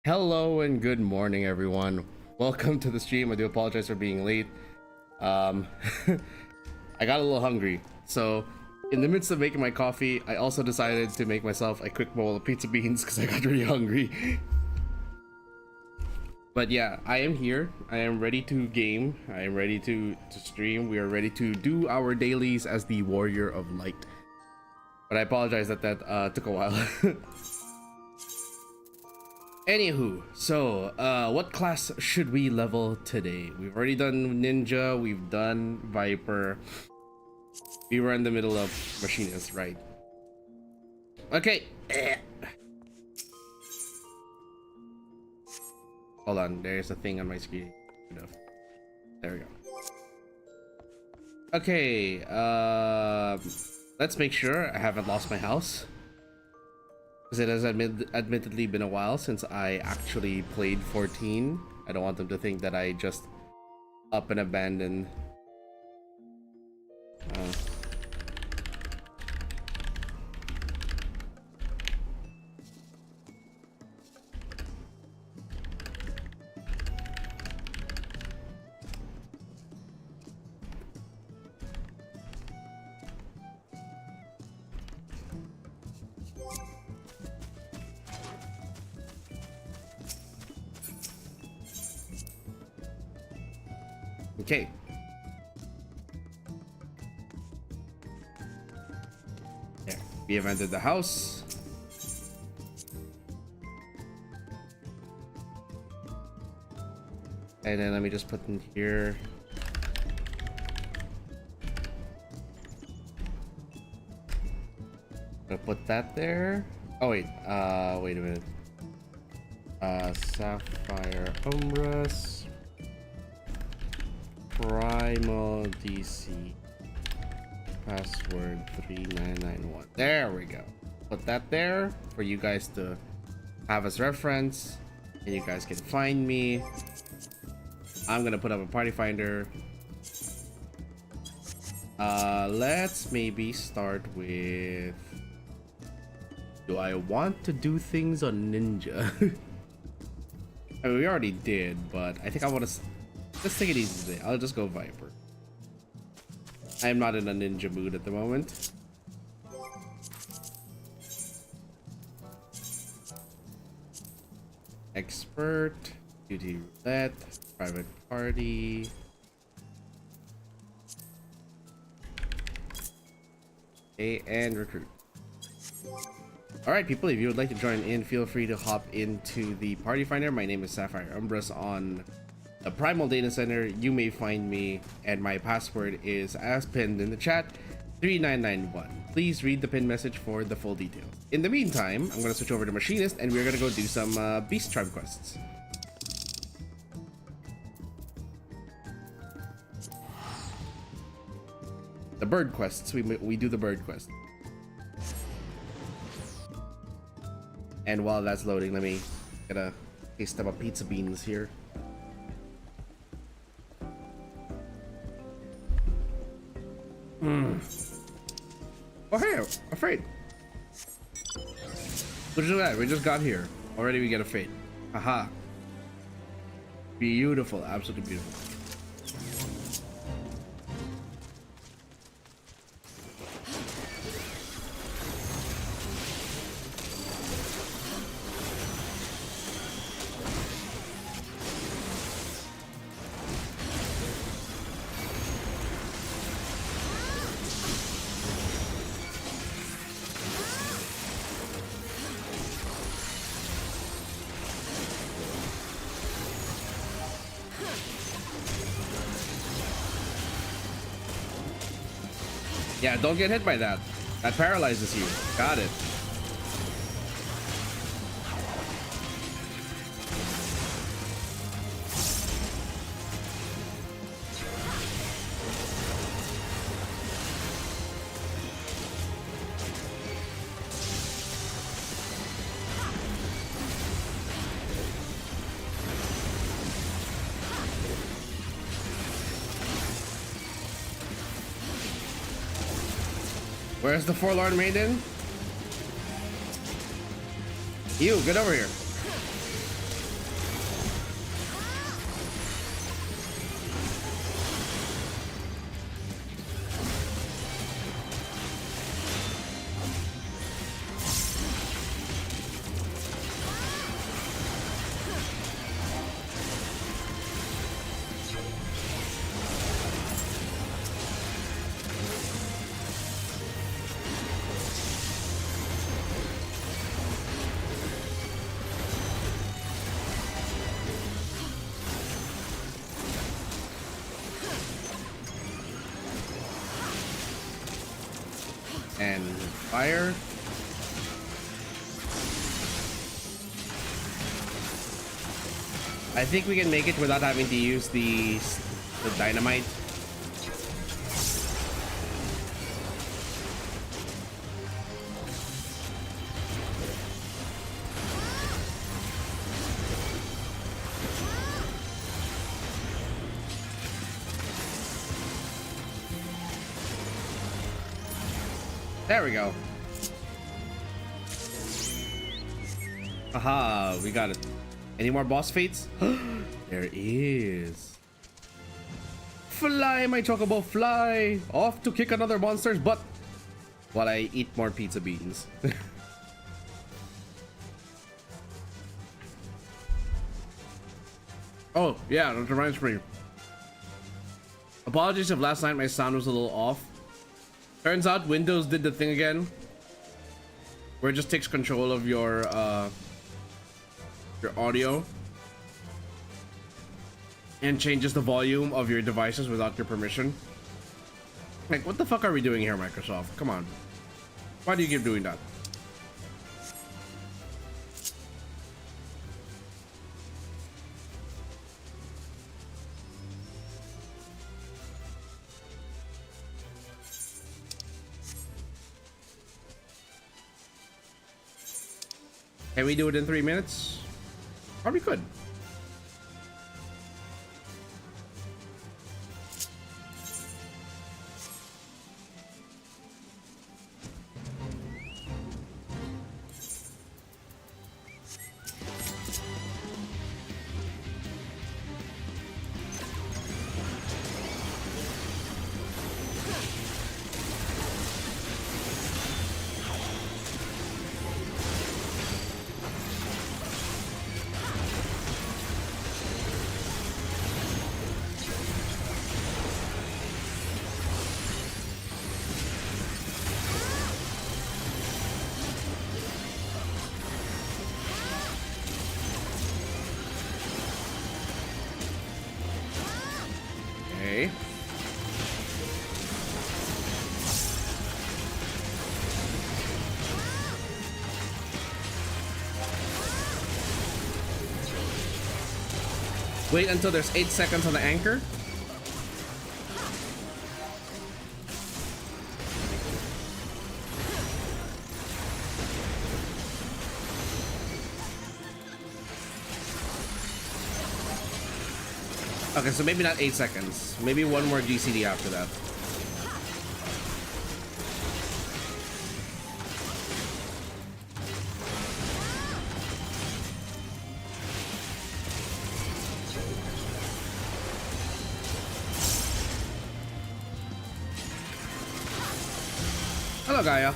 Hello and good morning, everyone. Welcome to the stream. I do apologize for being late. I got a little hungry, so in the midst of making my coffee, I also decided to make myself a quick bowl of pizza beans because I got really hungry. But yeah, I am here. I am ready to game. I am ready to stream. We are ready to do our dailies as the Warrior of Light. But I apologize that took a while. Anywho, so what class should we level today? We've already done Ninja, we've done Viper. We were in the middle of Machinist, right? Okay. Hold on, there's a thing on my screen. There we go. Okay, let's make sure I haven't lost my house. Because it has admittedly been a while since I actually played 14. I don't want them to think that I just up and abandoned. Okay. There. We have entered the house. And then let me just put in here. Gonna put that there. Oh wait, wait a minute. Sapphire Umbras. Primal DC password 3991. There we go. Put that there for you guys to have as reference, and you guys can find me. I'm gonna put up a party finder. Let's maybe start with, do I want to do things on Ninja? I mean, we already did, but I think I want to let's take it easy today. I'll just go Viper. I am not in a ninja mood at the moment. Expert, duty roulette, private party. Okay, and recruit. Alright people, if you would like to join in, feel free to hop into the party finder. My name is Sapphire Umbras on the Primal Data Center. You may find me, and my password is as pinned in the chat, 3991. Please read the pin message for the full details. In the meantime, I'm going to switch over to Machinist, and we're going to go do some Beast Tribe quests. The bird quests. We do the bird quest. And while that's loading, let me get a taste of my pizza beans here. Oh hey, a fate. Look at that, we just got here. Already we get a fate. Haha. Beautiful, absolutely beautiful. Yeah, don't get hit by that. That paralyzes you. Got it. Where's the Forlorn Maiden? You, get over here. And fire. I think we can make it without having to use the dynamite. There we go. Aha, we got it. Any more boss fates? There is. Fly, my chocobo, fly! Off to kick another monster's butt while I eat more pizza beans. Oh, yeah, that reminds me. Apologies if last night my sound was a little off. Turns out Windows did the thing again, where it just takes control of your audio and changes the volume of your devices without your permission. Like, what the fuck are we doing here, Microsoft? Come on. Why do you keep doing that? Can we do it in 3 minutes? Probably could. Okay. Wait until there's 8 seconds on the anchor. Okay, so maybe not 8 seconds. Maybe one more GCD after that. Hello, Gaia.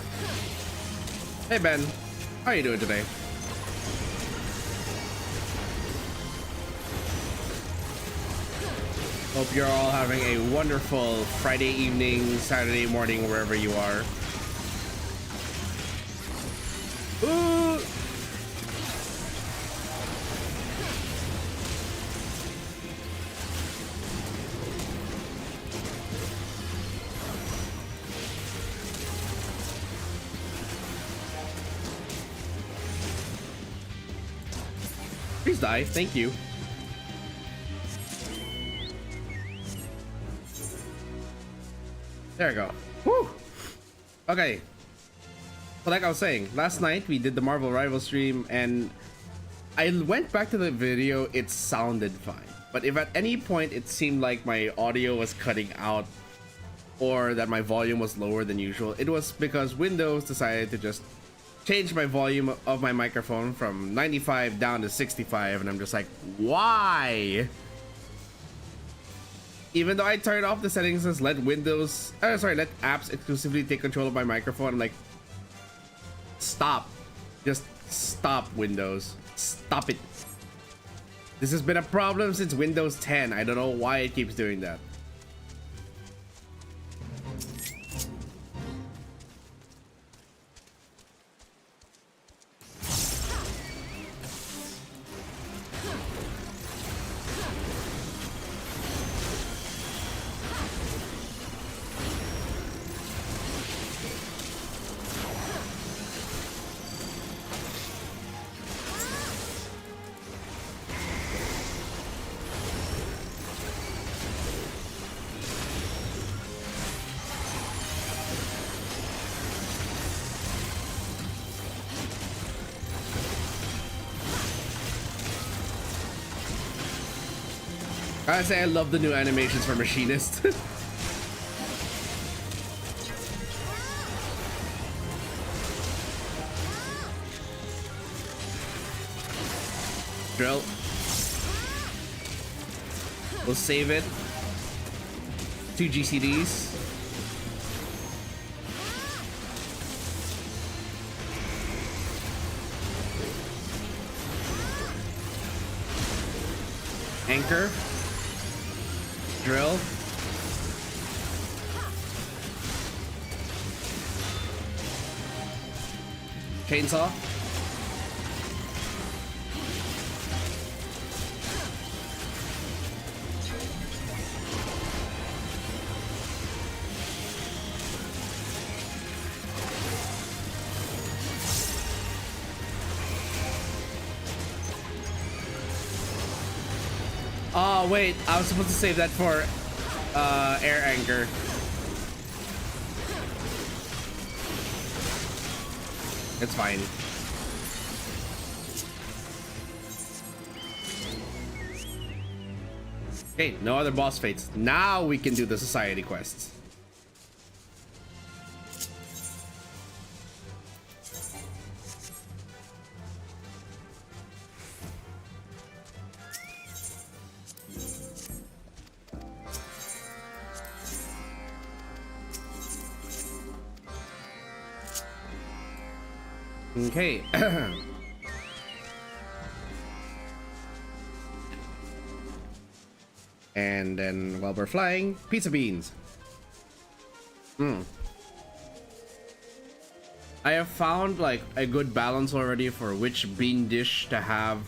Hey, Ben. How are you doing today? Hope you're all having a wonderful Friday evening, Saturday morning, wherever you are. Ooh. Please die, thank you. There we go. Woo! Okay. So like I was saying, last night we did the Marvel Rival stream and I went back to the video, it sounded fine. But if at any point it seemed like my audio was cutting out or that my volume was lower than usual, it was because Windows decided to just change my volume of my microphone from 95 down to 65 and I'm just like, why? Even though I turned off the settings as let apps exclusively take control of my microphone, I'm like, stop. Just stop, Windows. Stop it. This has been a problem since Windows 10. I don't know why it keeps doing that. I say I love the new animations for Machinist. Drill. We'll save it. 2 GCDs. Anchor. Drill. Chainsaw. Oh wait, I was supposed to save that for air anchor. It's fine. Okay, no other boss fates. Now we can do the society quests. Okay. And then while we're flying, pizza beans. I have found like a good balance already for which bean dish to have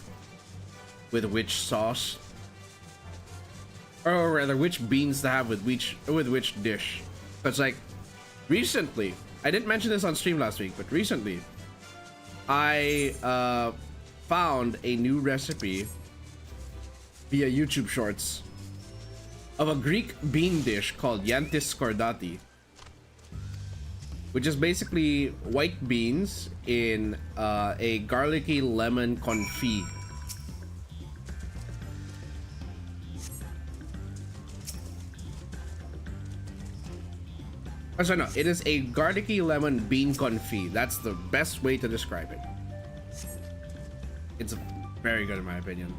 with which sauce. Or rather, which beans to have with which dish. It's like recently, I didn't mention this on stream last week, but recently I found a new recipe via YouTube Shorts of a Greek bean dish called yantis skordati, which is basically white beans in a garlicky lemon confit. Oh, sorry, no, it is a garlicky lemon bean confit. That's the best way to describe it. It's very good in my opinion.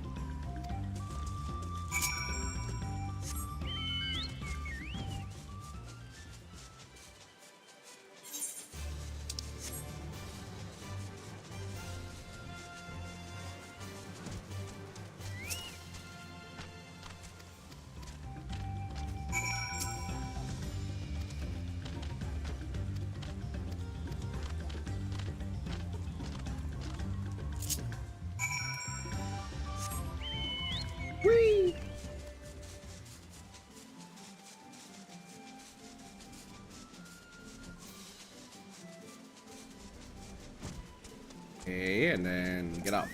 Okay, and then get up.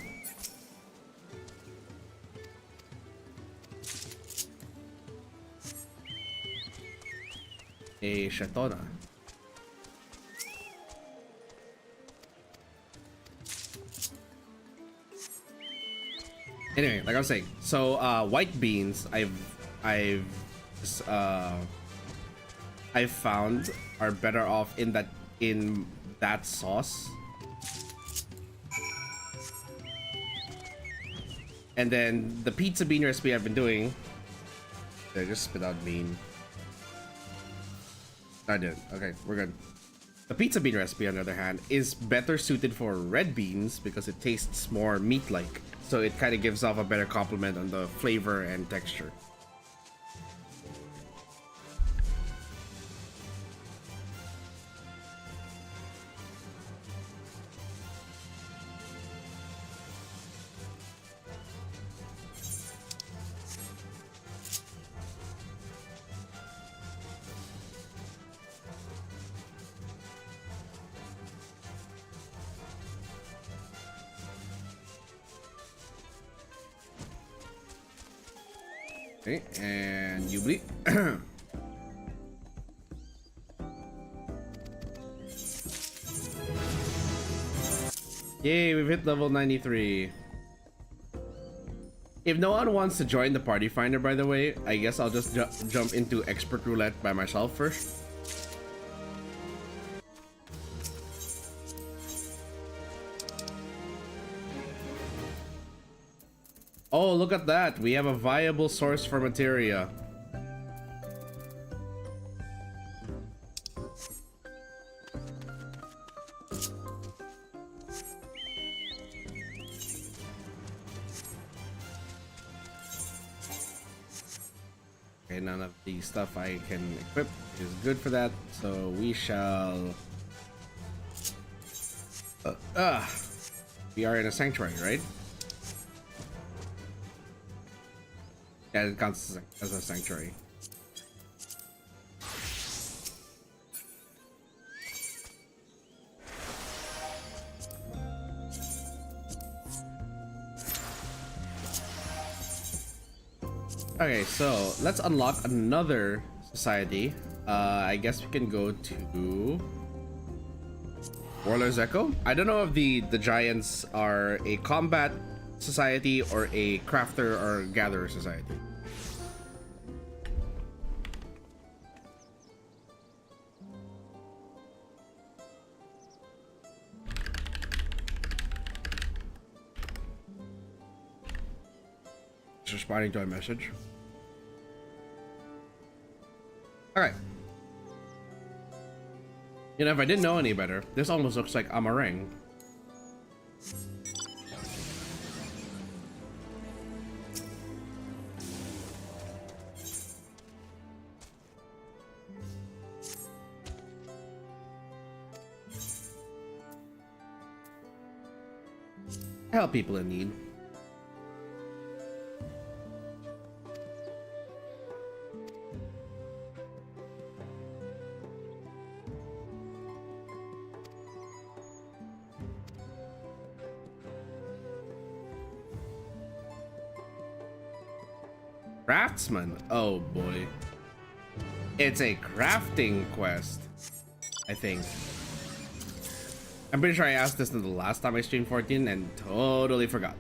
A Shatona. Anyway, like I was saying, so white beans I've found are better off in that sauce. And then the pizza bean recipe I've been doing. Did I just spit out bean? I did. Okay, we're good. The pizza bean recipe, on the other hand, is better suited for red beans because it tastes more meat-like. So it kind of gives off a better complement on the flavor and texture. Okay, and you bleed. Yay, we've hit level 93. If no one wants to join the party finder, by the way, I guess I'll just jump into expert roulette by myself first. Oh, look at that. We have a viable source for materia. Okay, none of the stuff I can equip is good for that, so we shall... we are in a sanctuary, right? Yeah, it counts as a sanctuary. Okay, so let's unlock another society. I guess we can go to Warlord's Echo. I don't know if the giants are a combat society or a crafter or gatherer society. Just responding to a message. Alright. You know, if I didn't know any better, this almost looks like Amarang. Help people in need. Craftsman. Oh boy. It's a crafting quest, I think. I'm pretty sure I asked this in the last time I streamed 14 and totally forgot.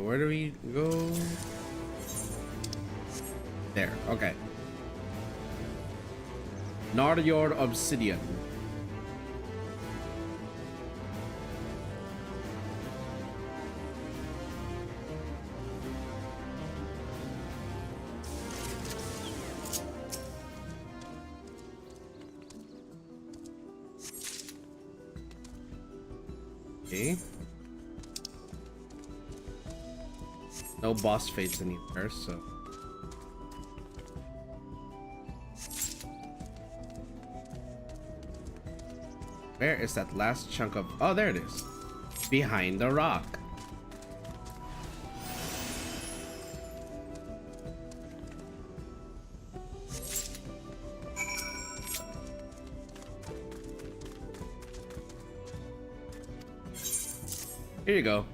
Where do we go? There, okay. Naryor Obsidian. Okay. No boss fates anywhere, so. Where is that last chunk of... Oh, there it is. Behind the rock. Here you go.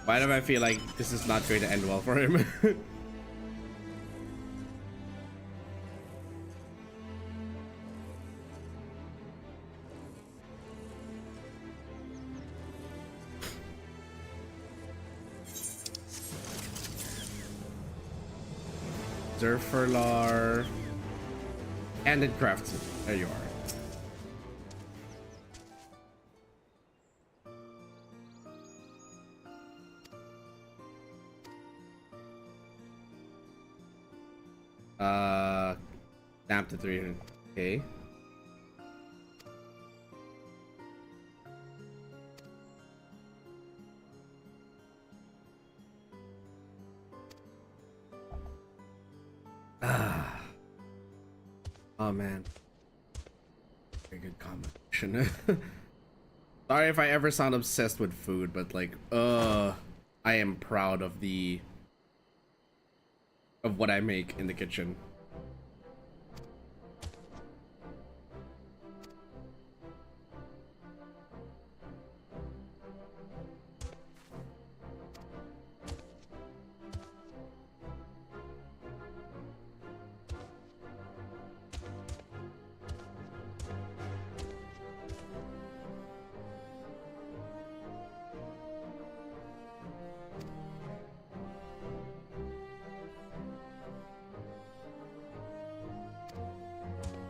Why do I feel like this is not going to end well for him? Zerfurlar. And it crafts it. There you are. Down to 300. Okay. Oh man. Very good combination. Sorry if I ever sound obsessed with food, but like, I am proud of what I make in the kitchen.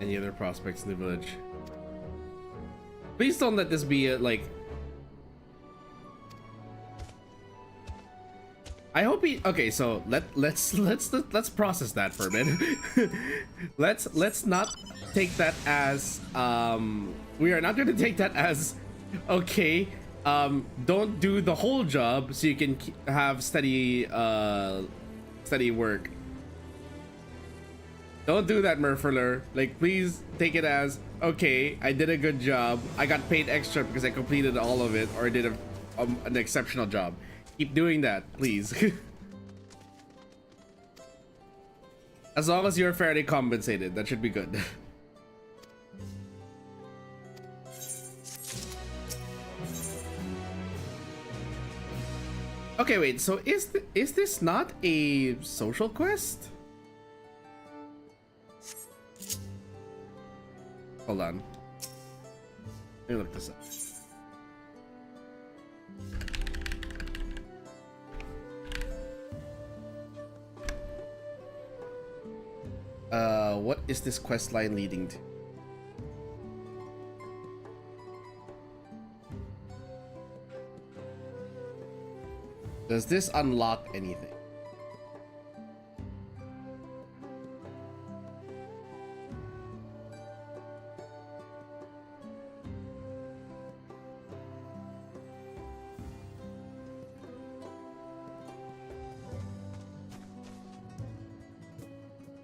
Any other prospects in the village? Please don't let this be a, like. I hope he. Okay, so let's process that for a minute. let's not take that as we are not going to take that as okay. Don't do the whole job so you can have steady work. Don't do that, Murfler. Like, please take it as okay. I did a good job. I got paid extra because I completed all of it, or I did an exceptional job. Keep doing that, please. As long as you're fairly compensated, that should be good. Okay, wait. So is this not a social quest? Hold on. Let me look this up. What is this quest line leading to? Does this unlock anything?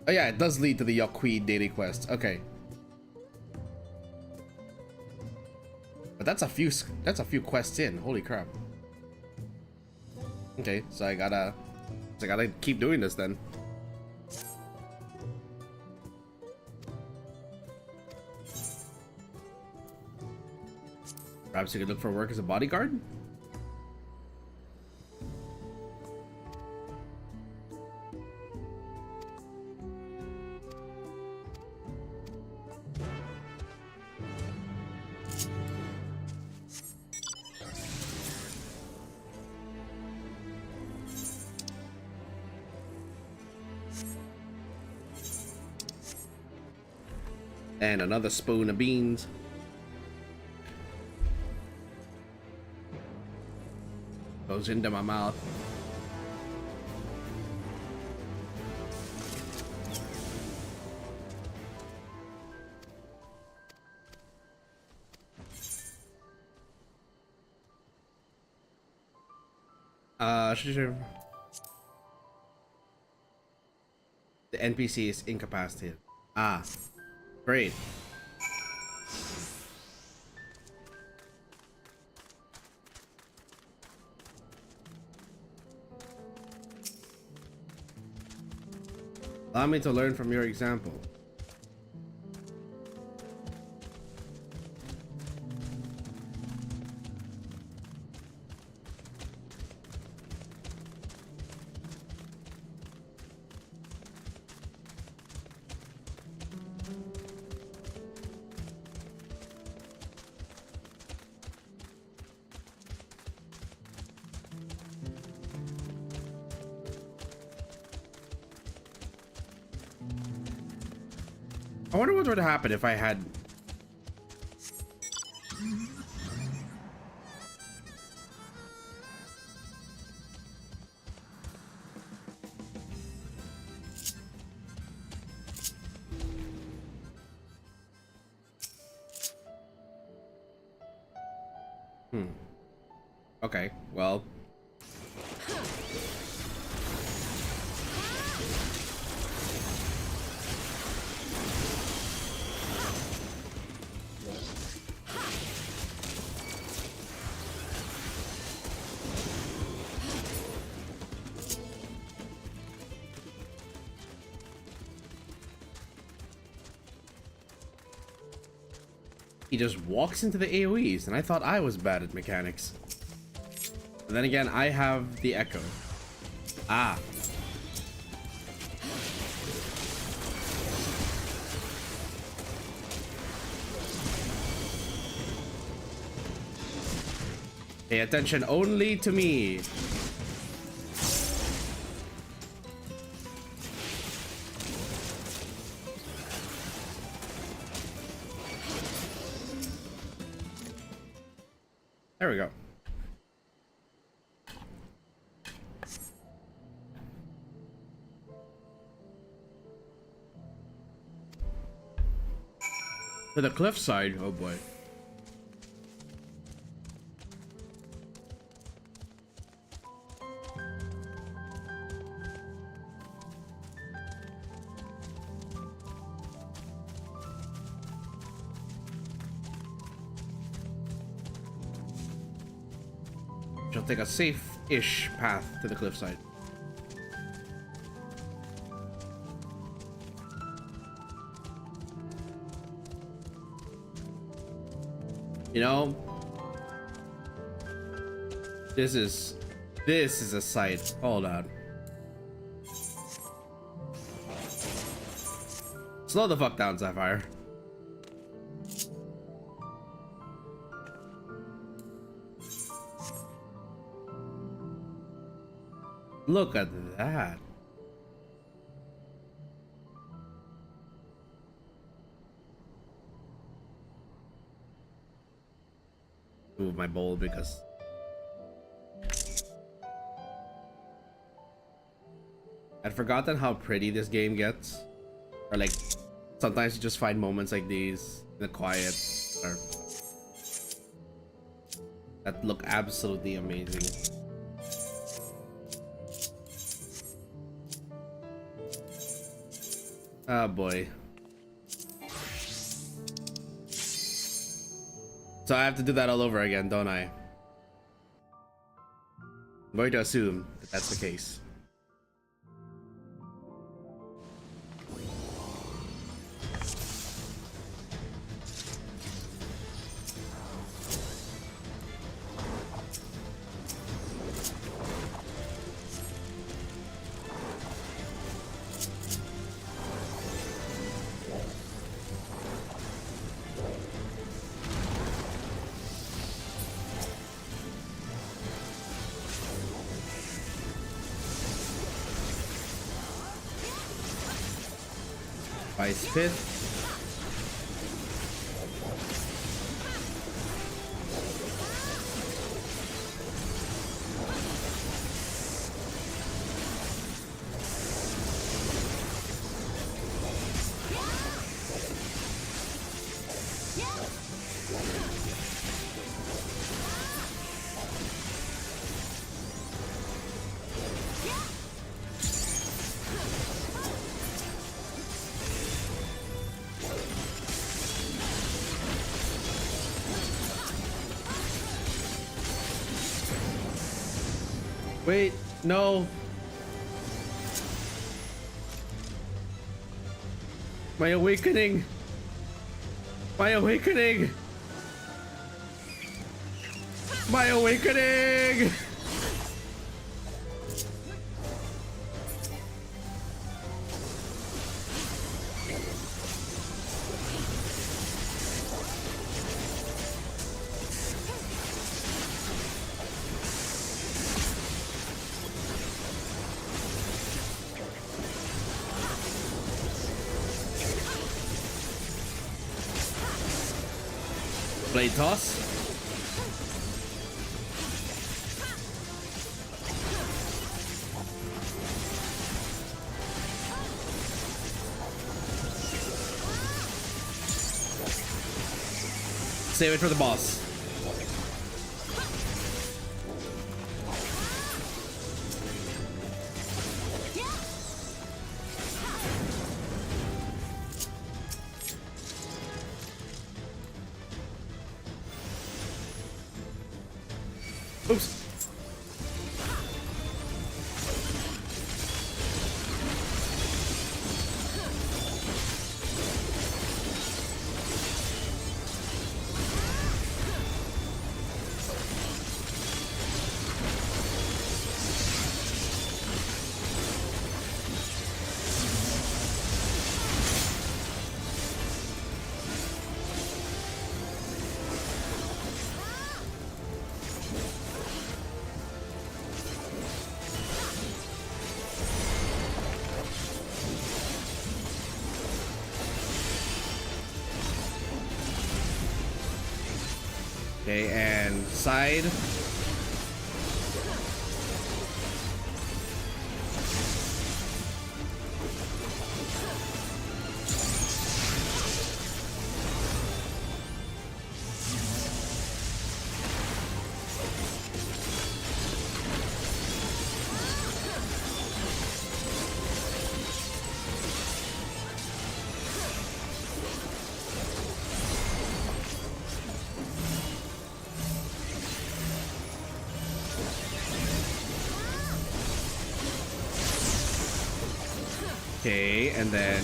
Oh yeah, it does lead to the Yokui daily quest. Okay. But that's a few quests in. Holy crap. Okay, so I gotta keep doing this then. Perhaps you could look for work as a bodyguard? And another spoon of beans. Goes into my mouth. Sure. The NPC is incapacitated. Ah. Great. Allow me to learn from your example. I wonder what would happen if I had... Okay, well... He just walks into the AoEs, and I thought I was bad at mechanics. And then again, I have the echo. Ah. Pay attention only to me. There we go. To the cliffside. Oh boy. She'll take a safe-ish path to the cliffside. You know, this is a sight. Hold on. Slow the fuck down, Sapphire. Look at that. Move my bowl because I'd forgotten how pretty this game gets. Or like sometimes you just find moments like these in the quiet or that look absolutely amazing. Oh boy. So I have to do that all over again, don't I? I'm going to assume that that's the case. Vice Fifth. Wait, no. My awakening. My awakening. My awakening. Blade toss. Save it for the boss. Oops. Okay, and then side. Okay, and then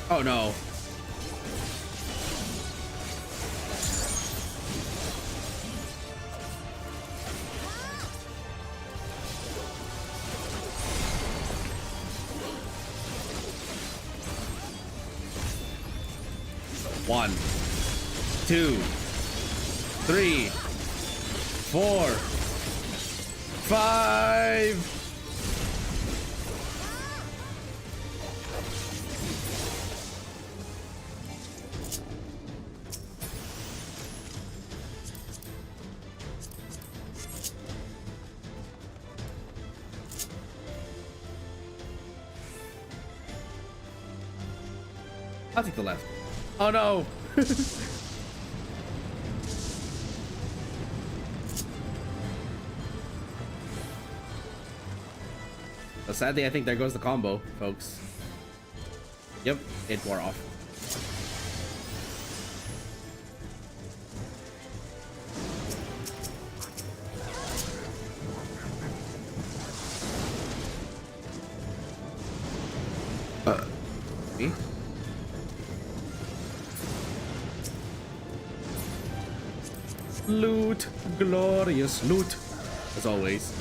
oh no. One, two, three, four, five. I'll take the left. Oh no. So sadly, I think there goes the combo, folks. Yep, it wore off. Me? Loot, glorious loot, as always.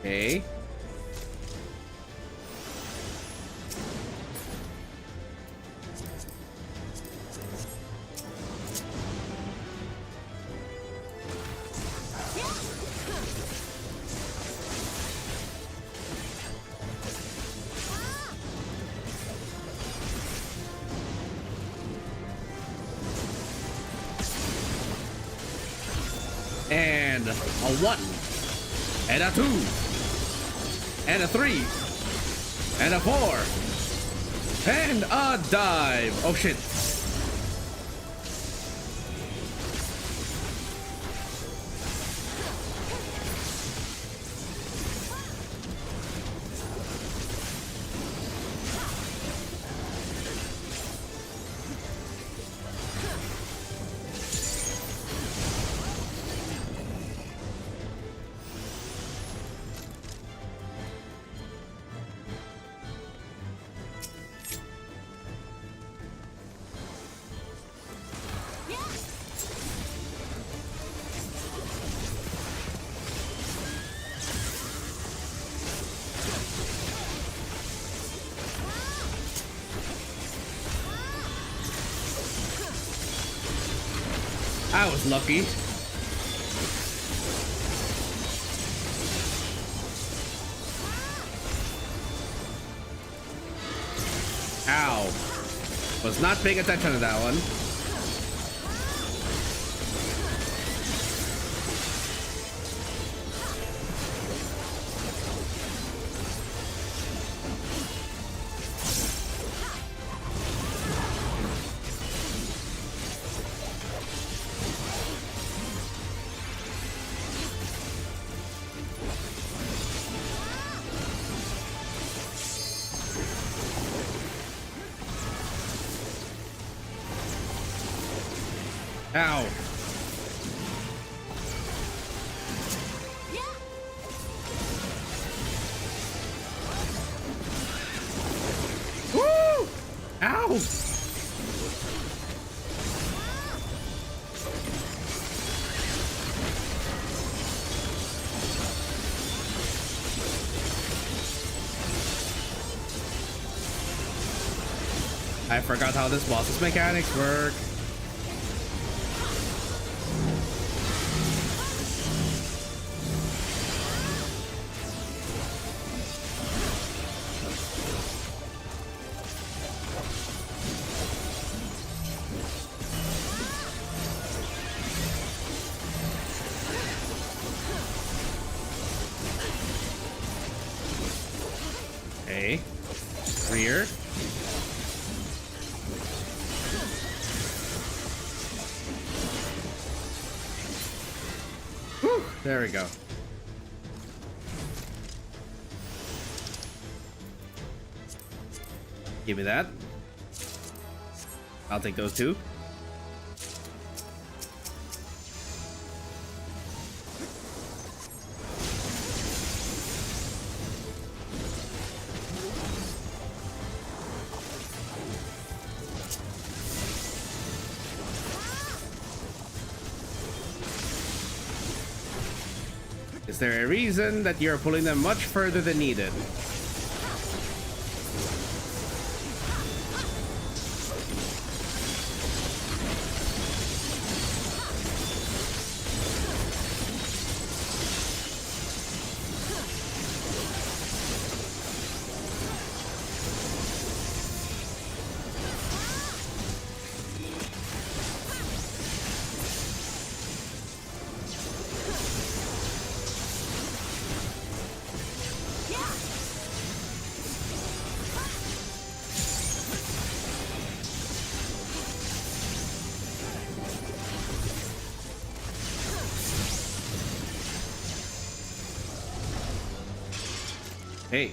Okay. And a 1 and a 2 and a 3 and a 4 and a dive. Oh shit. I was lucky. Ow. Was not paying attention to that one. Ow. Woo! Ow! I forgot how this boss's mechanics work. Okay. Rear. Whew, there we go. Give me that. I'll take those two. Is there a reason that you're pulling them much further than needed? Hey.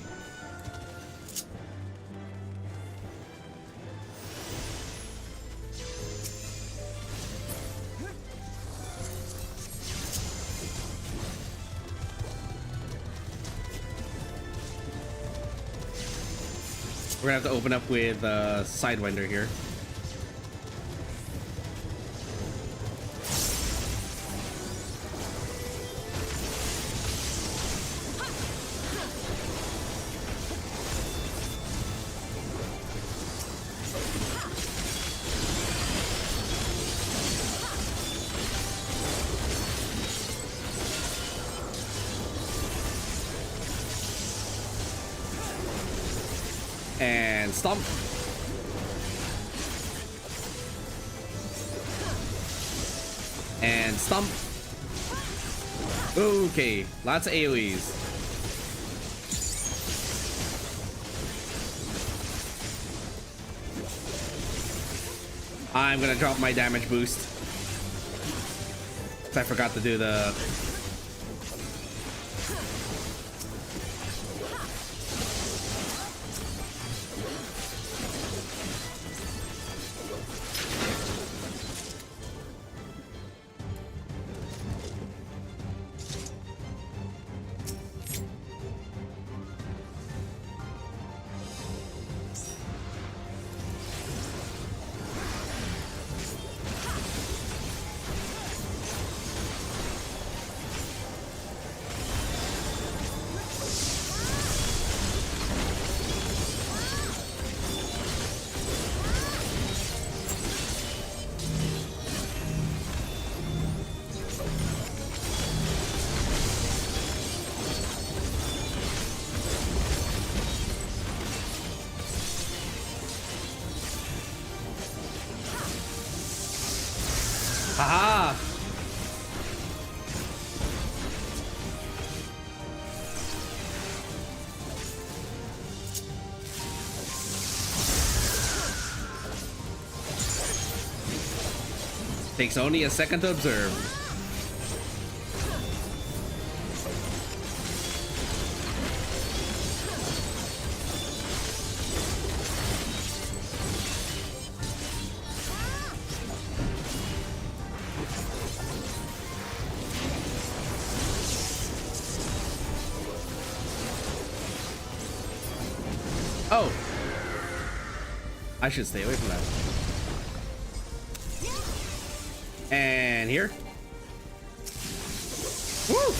We're gonna have to open up with Sidewinder here. And stomp. And stomp. Okay, lots of AoEs. I'm gonna drop my damage boost. 'Cause I forgot to do the... Haha! Takes only a second to observe. Oh! I should stay away from that. And here. Woo!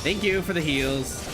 Thank you for the heals.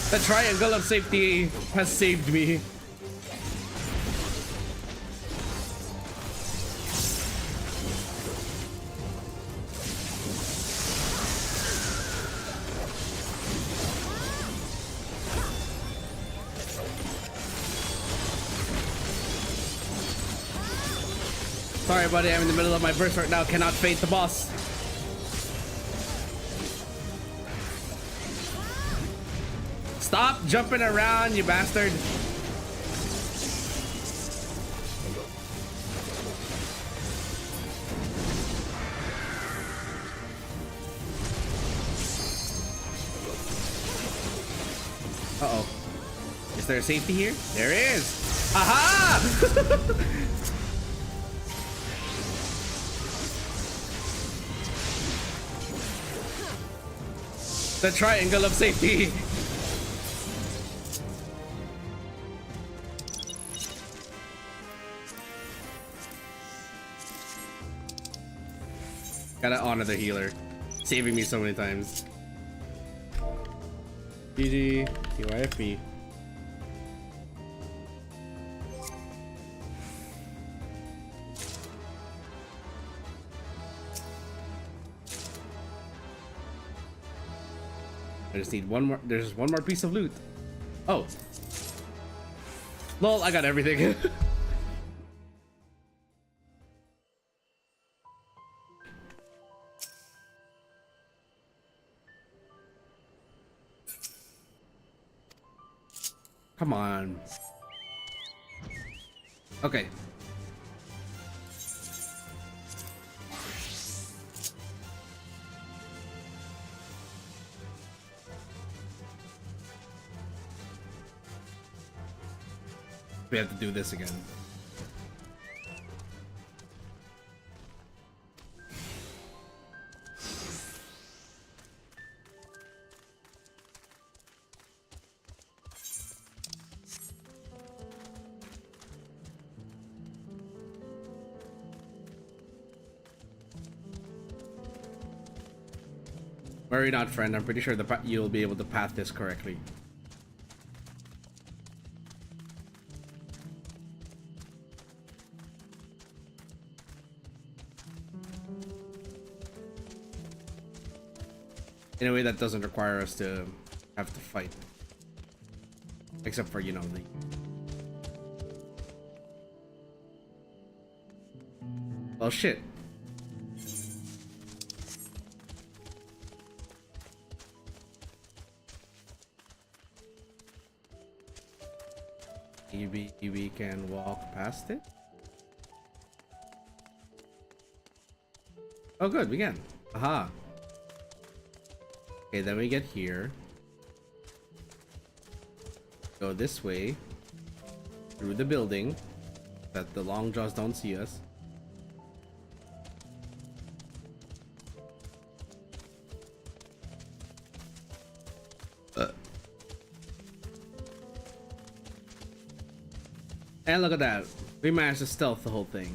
The triangle of safety has saved me. Sorry, buddy, I'm in the middle of my burst right now. Cannot fade the boss. Stop jumping around, you bastard. Uh-oh. Is there a safety here? There is. Aha! The triangle of safety. Gotta honor the healer, saving me so many times. GG, TYFB. I just need one more. There's one more piece of loot. Oh. Lol, I got everything. Come on. Okay. We have to do this again. Worry not, friend. I'm pretty sure you'll be able to path this correctly. In a way that doesn't require us to have to fight. Except for, you know, the... Well, shit. Maybe we can walk past it? Oh good, we can. Aha. Okay, then we get here. Go this way. Through the building. That the long jaws don't see us. And look at that. We managed to stealth the whole thing.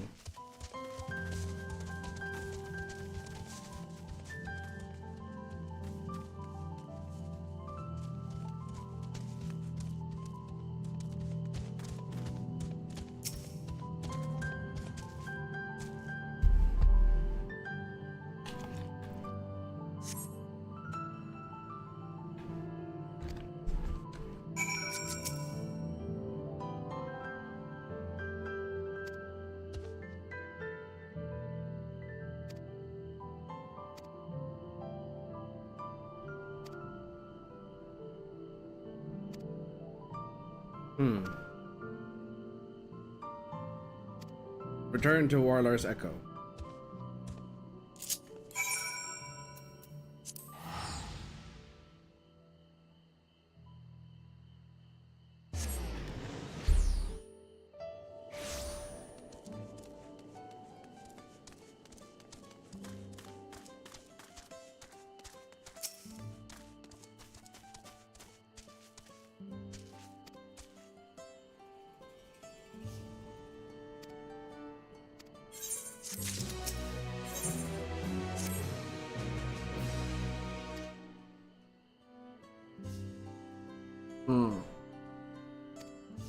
Hmm. Return to Warlord's Echo.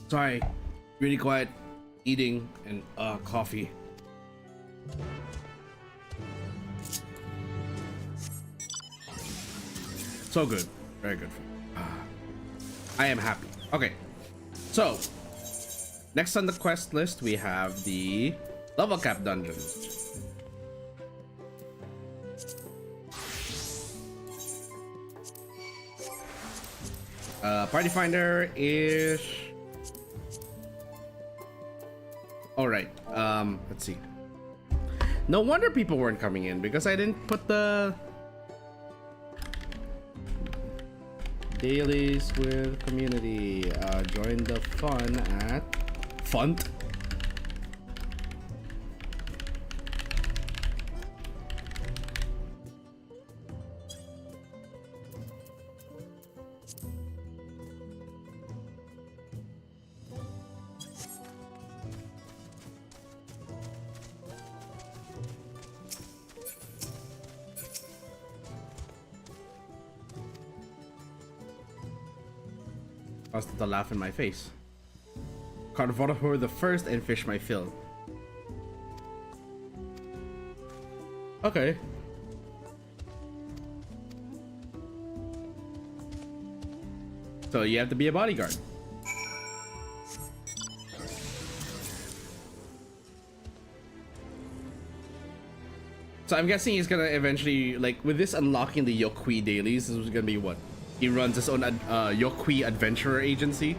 Sorry, really quiet eating and coffee. So good, very good food. I am happy. Okay, so next on the quest list we have the level cap dungeons. Party finder is all right. Let's see. No wonder people weren't coming in because I didn't put the dailies with community. Join the fun at Funt. Caused the laugh in my face. Carnivore the first and fish my fill. Okay. So you have to be a bodyguard. So I'm guessing he's gonna eventually, like, with this unlocking the Yokui dailies, this is gonna be what? He runs his own Yokui adventurer agency?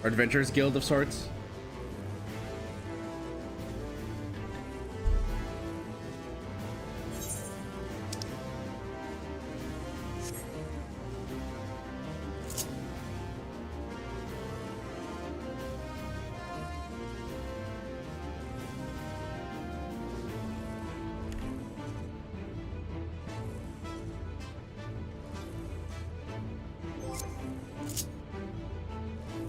Or adventurers guild of sorts?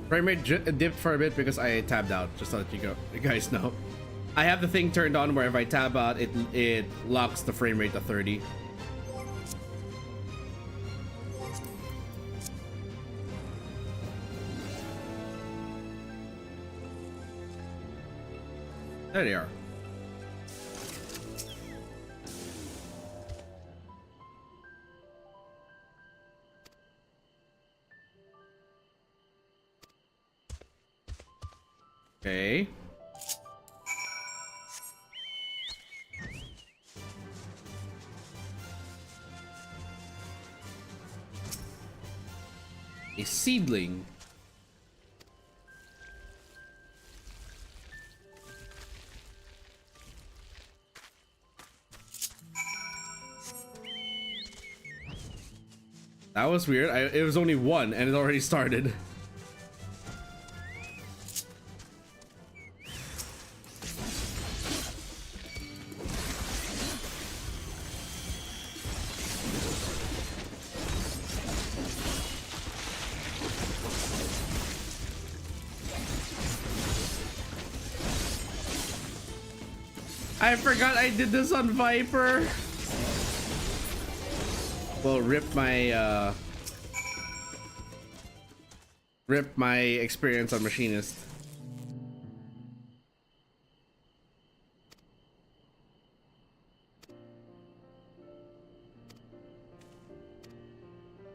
Frame rate dipped for a bit because I tabbed out, just to let you guys know. I have the thing turned on where if I tab out, it locks the frame rate to 30. There they are. Okay. A seedling. That was weird. It was only one and it already started. I forgot I did this on Viper. Well, rip my experience on Machinist.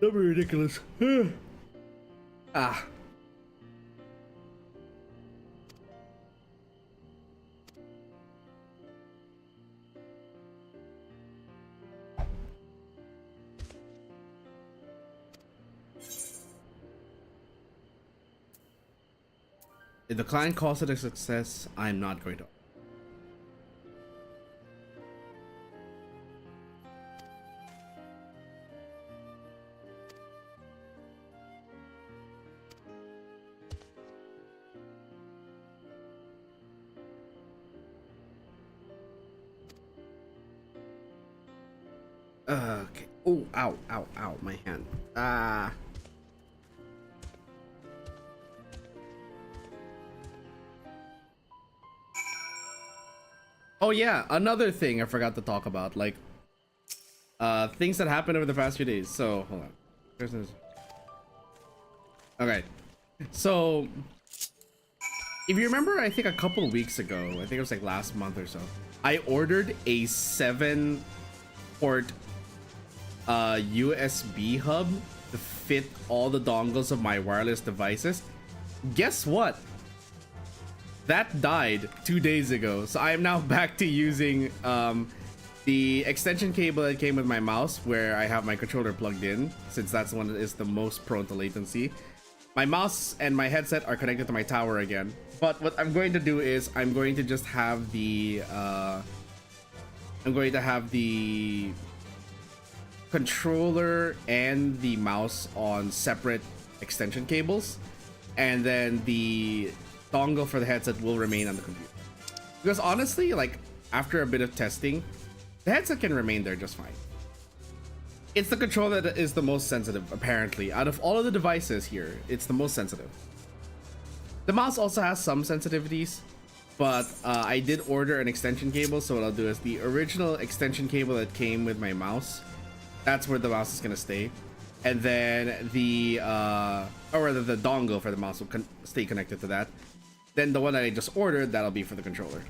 That'd be ridiculous. Ah. If the client calls it a success, I'm not going to. Okay. Oh, ow, ow, ow, my hand. Ah. Oh yeah, another thing I forgot to talk about, like things that happened over the past few days. So hold on. There's this. Okay. So if you remember, I think a couple weeks ago, I think it was like last month or so, I ordered a 7-port USB hub to fit all the dongles of my wireless devices. Guess what? That died 2 days ago, so I am now back to using the extension cable that came with my mouse, where I have my controller plugged in, since that's the one that is the most prone to latency. My mouse and my headset are connected to my tower again, but what I'm going to do is I'm going to just have the controller and the mouse on separate extension cables, and then the dongle for the headset will remain on the computer. Because honestly, like, after a bit of testing, the headset can remain there just fine. It's the controller that is the most sensitive, apparently. Out of all of the devices here, it's the most sensitive. The mouse also has some sensitivities, but I did order an extension cable, so what I'll do is the original extension cable that came with my mouse, that's where the mouse is gonna stay. And then the or rather the dongle for the mouse will stay connected to that. Then the one that I just ordered, that'll be for the controller.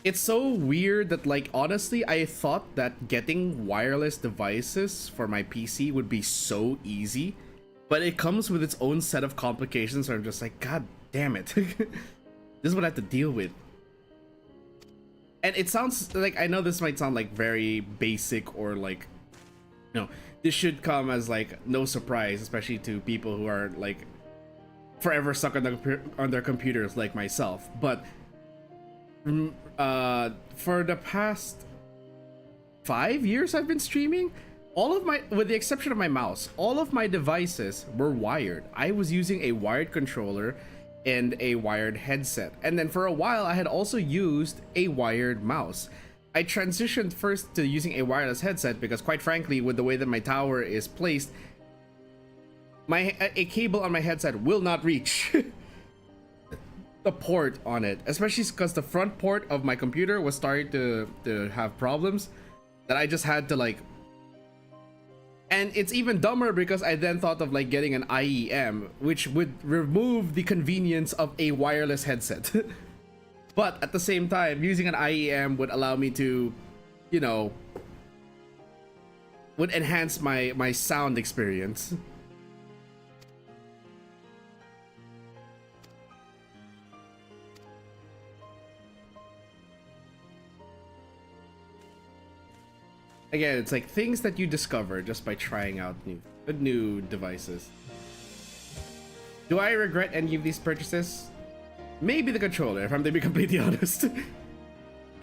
It's so weird that, like, honestly, I thought that getting wireless devices for my PC would be so easy, but it comes with its own set of complications where I'm just like, God damn it. This is what I have to deal with. And it sounds like, I know this might sound like very basic, or like, you know, this should come as like no surprise, especially to people who are like forever stuck on their computers like myself. But for the past 5 years I've been streaming, all of my, with the exception of my mouse, all of my devices were wired. I was using a wired controller and a wired headset, and then for a while I had also used a wired mouse. I transitioned first to using a wireless headset because, quite frankly, with the way that my tower is placed, a cable on my headset will not reach the port on it, especially because the front port of my computer was starting to have problems that I just had to like. And it's even dumber because I then thought of like getting an IEM, which would remove the convenience of a wireless headset. But at the same time, using an IEM would allow me to, you know, would enhance my sound experience. Again, it's like things that you discover just by trying out new devices. Do I regret any of these purchases? Maybe the controller, if I'm to be completely honest.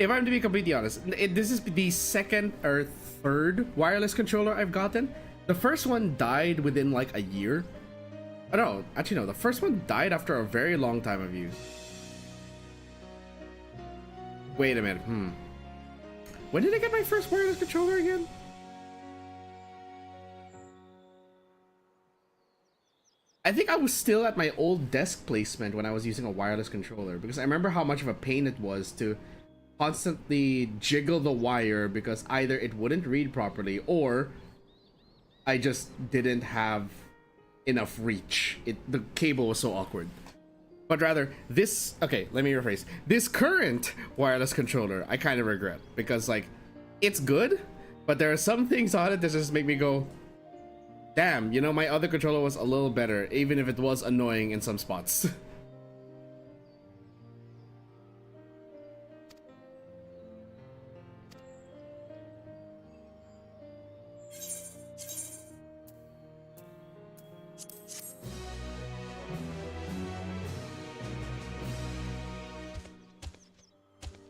If I'm to be completely honest, this is the second or third wireless controller I've gotten. The first one died within like a year. Oh no, actually no, the first one died after a very long time of use. Wait a minute, when did I get my first wireless controller again? I think I was still at my old desk placement when I was using a wireless controller, because I remember how much of a pain it was to constantly jiggle the wire because either it wouldn't read properly or I just didn't have enough reach. The cable was so awkward. But rather, this, okay, let me rephrase. This current wireless controller, I kind of regret, because like, it's good, but there are some things on it that just make me go, damn, you know, my other controller was a little better, even if it was annoying in some spots.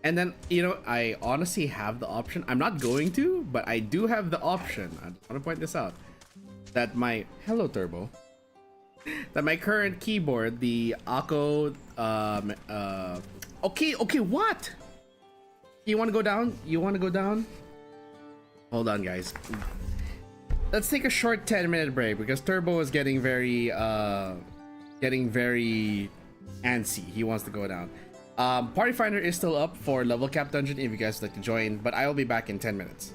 And then, you know, I honestly have the option. I'm not going to, but I do have the option. I just want to point this out. That my hello turbo. That my current keyboard, the Akko, okay, what? You want to go down? You want to go down? Hold on, guys. Let's take a short 10-minute break because Turbo is getting very antsy. He wants to go down. Party Finder is still up for level cap dungeon if you guys would like to join, but I will be back in 10 minutes.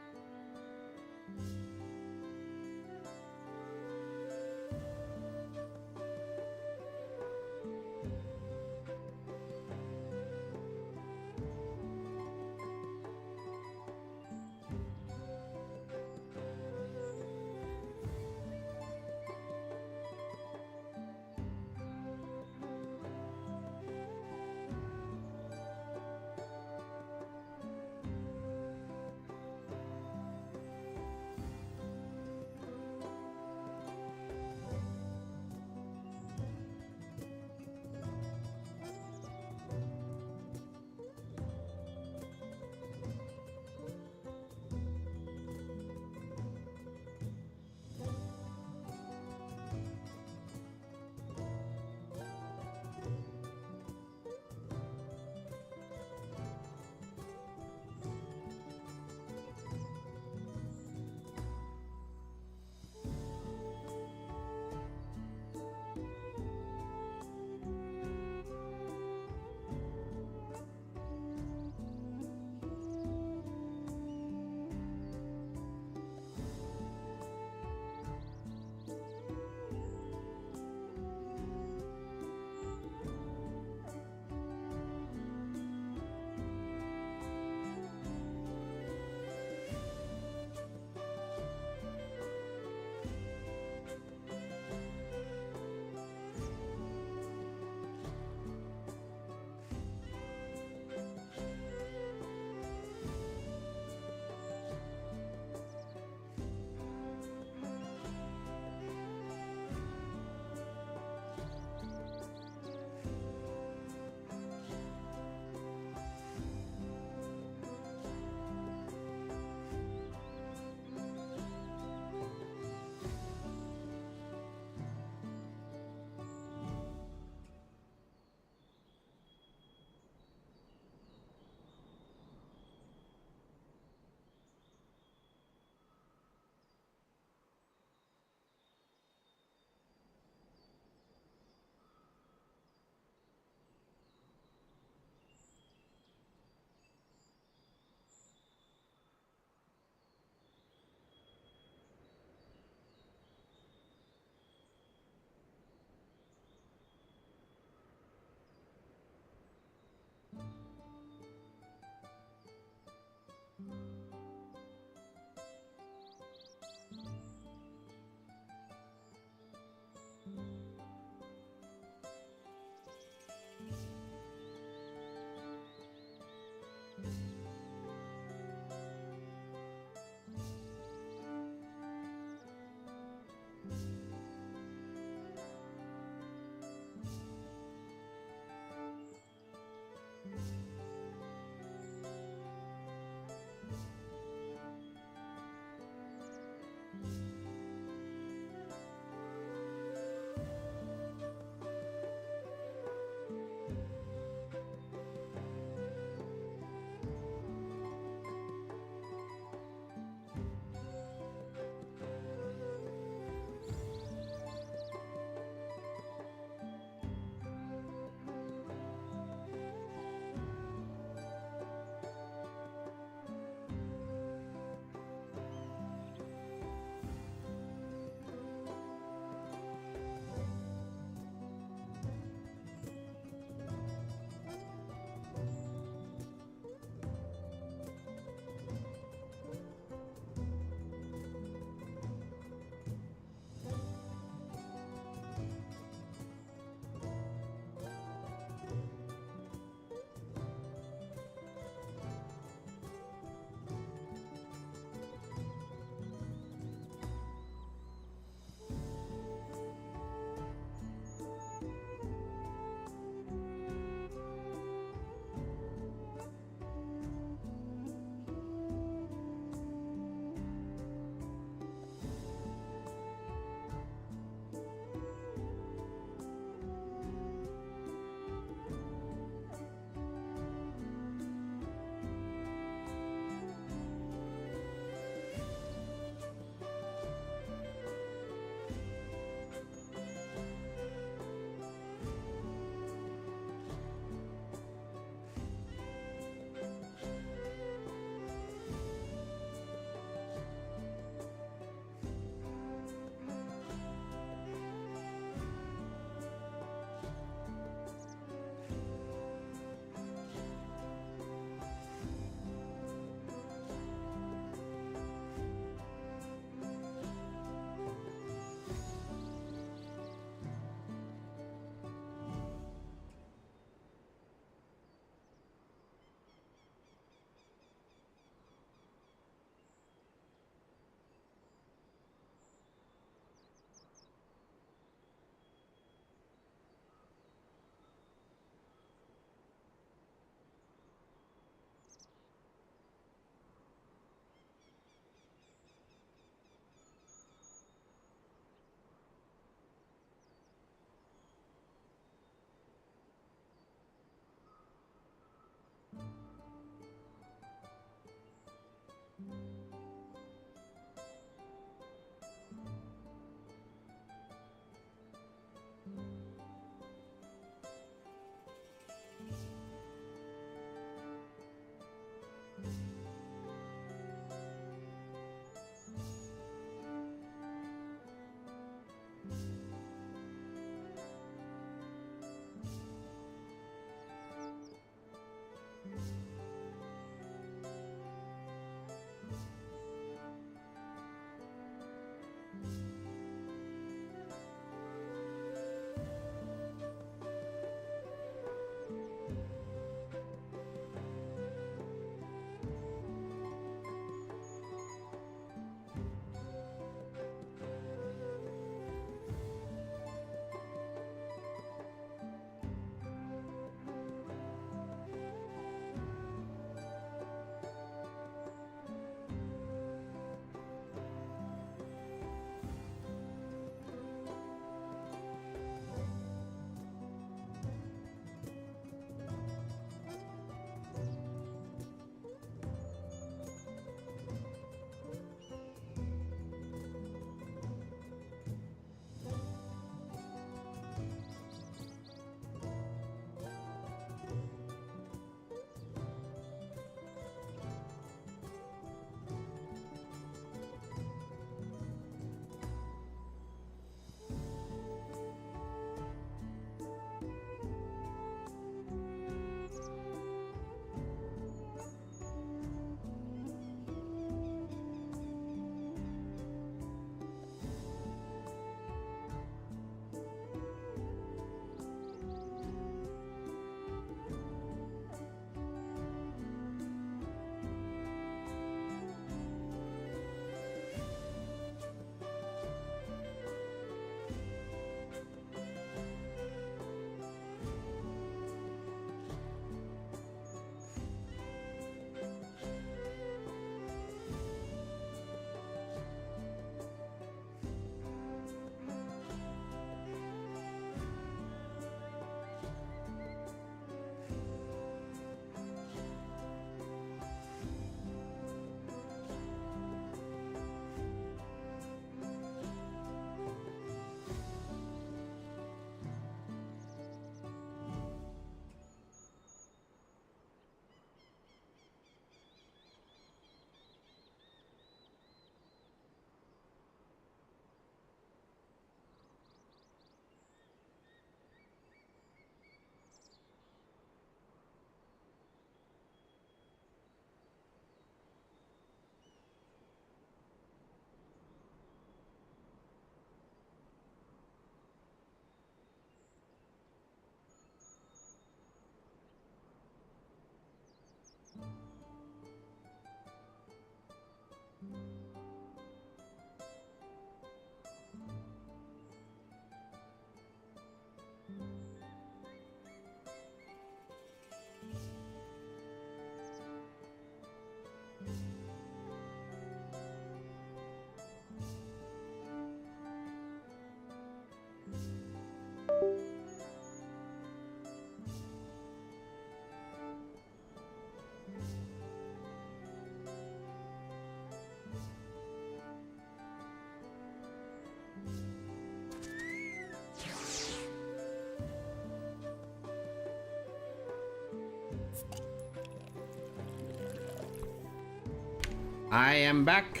I am back.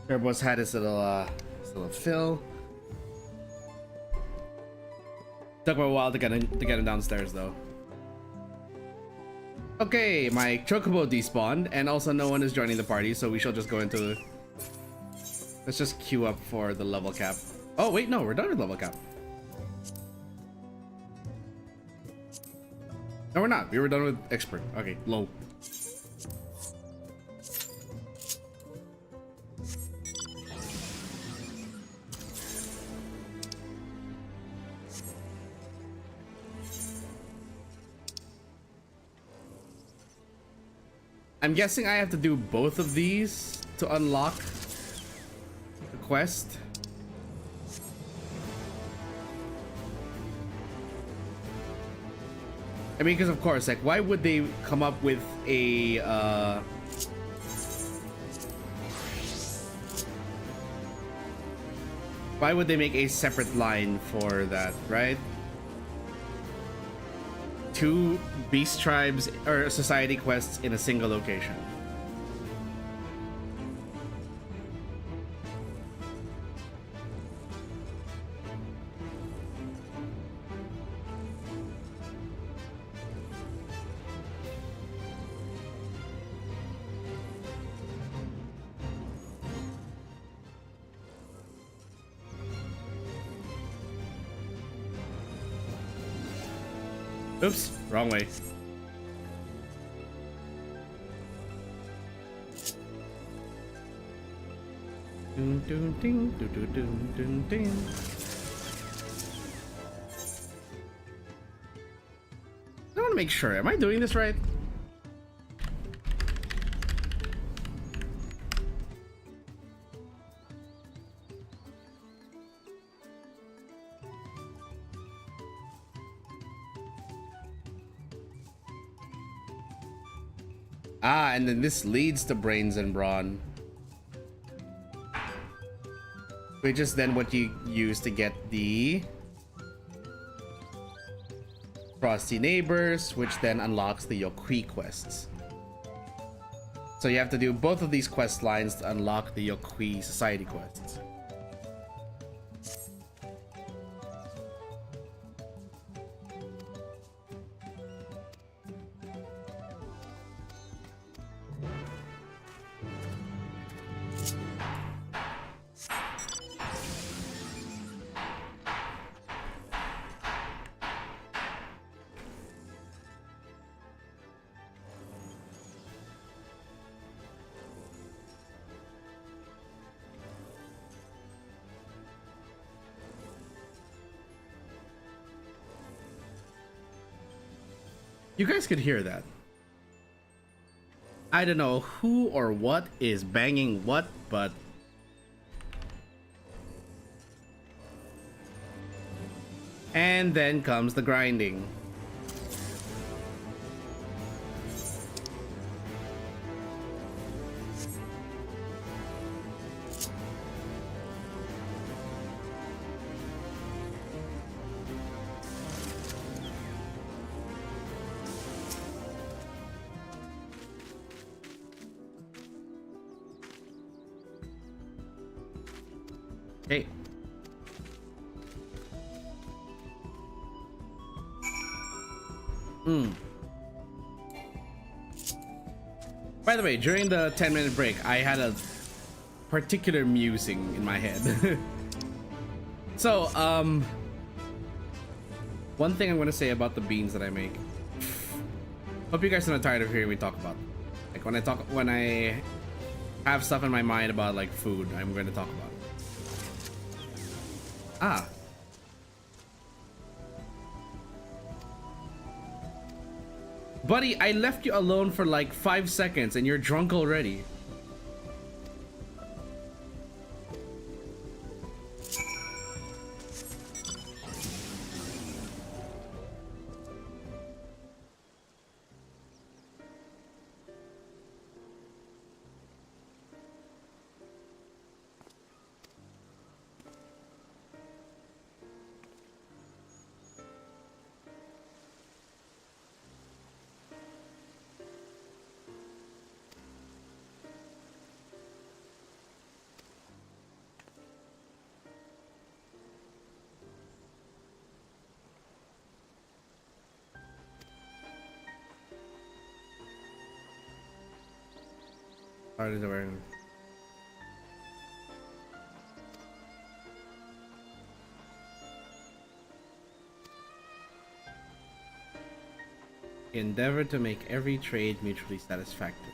Turbo's had his little fill. Took me a while to get him downstairs though. Okay, my chocobo despawned, and also no one is joining the party, so we shall just go into. Let's just queue up for the level cap. Oh wait, no, we're done with level cap. No, we're not. We were done with expert. Okay, low. I'm guessing I have to do both of these to unlock the quest. I mean, because of course, like, why would they come up with a why would they make a separate line for that, right? Two beast tribes or society quests in a single location. Oops, wrong way. Dun, dun, dun, dun, dun, dun, dun, dun. I want to make sure. Am I doing this right? Ah, and then this leads to brains and brawn, which is then what you use to get the frosty neighbors, which then unlocks the Yokui quests. So you have to do both of these quest lines to unlock the Yokui society quests. You guys could hear that. I don't know who or what is banging what, but and then comes the grinding. Hey. By the way, during the 10-minute break, I had a particular musing in my head. So, one thing I'm gonna say about the beans that I make. Hope you guys are not tired of hearing me talk about. Like when I have stuff in my mind about like food, I'm going to talk about. Ah. Buddy, I left you alone for like 5 seconds and you're drunk already. Started wearing. Endeavor to make every trade mutually satisfactory.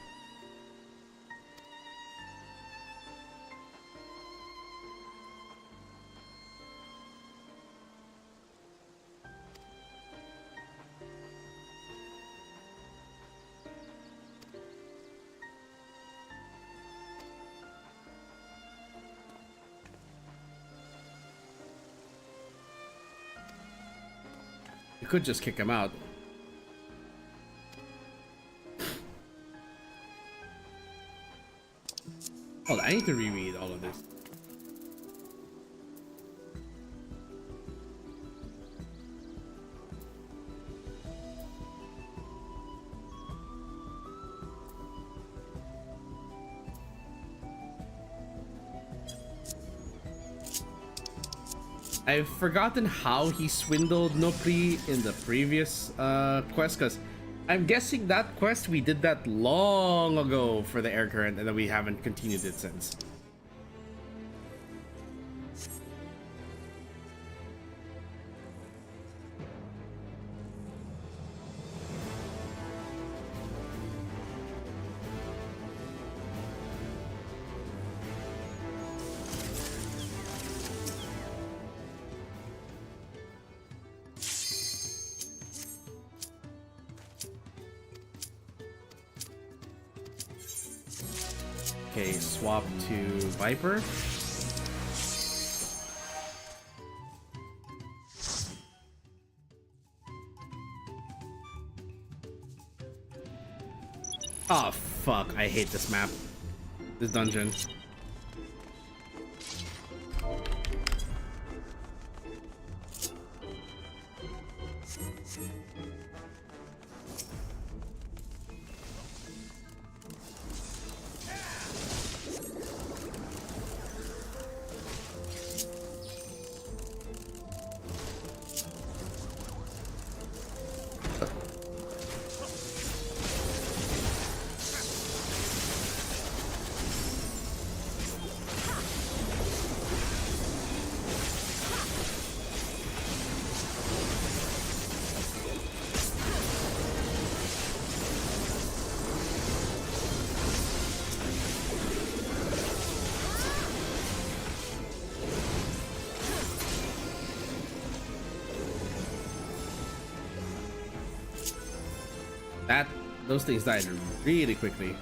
You could just kick him out. Hold on, I need to reread all of this. I've forgotten how he swindled Nopri in the previous quest, because I'm guessing that quest we did that long ago for the air current and then we haven't continued it since. Okay, swap to Viper. Oh fuck, I hate this map. This dungeon. Those things died really quickly.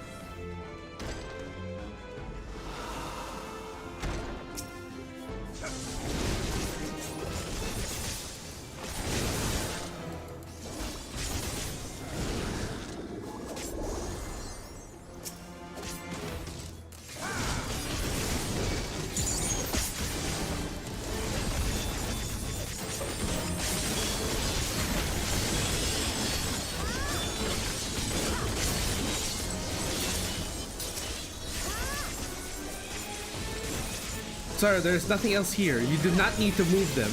Sir, there's nothing else here. You do not need to move them.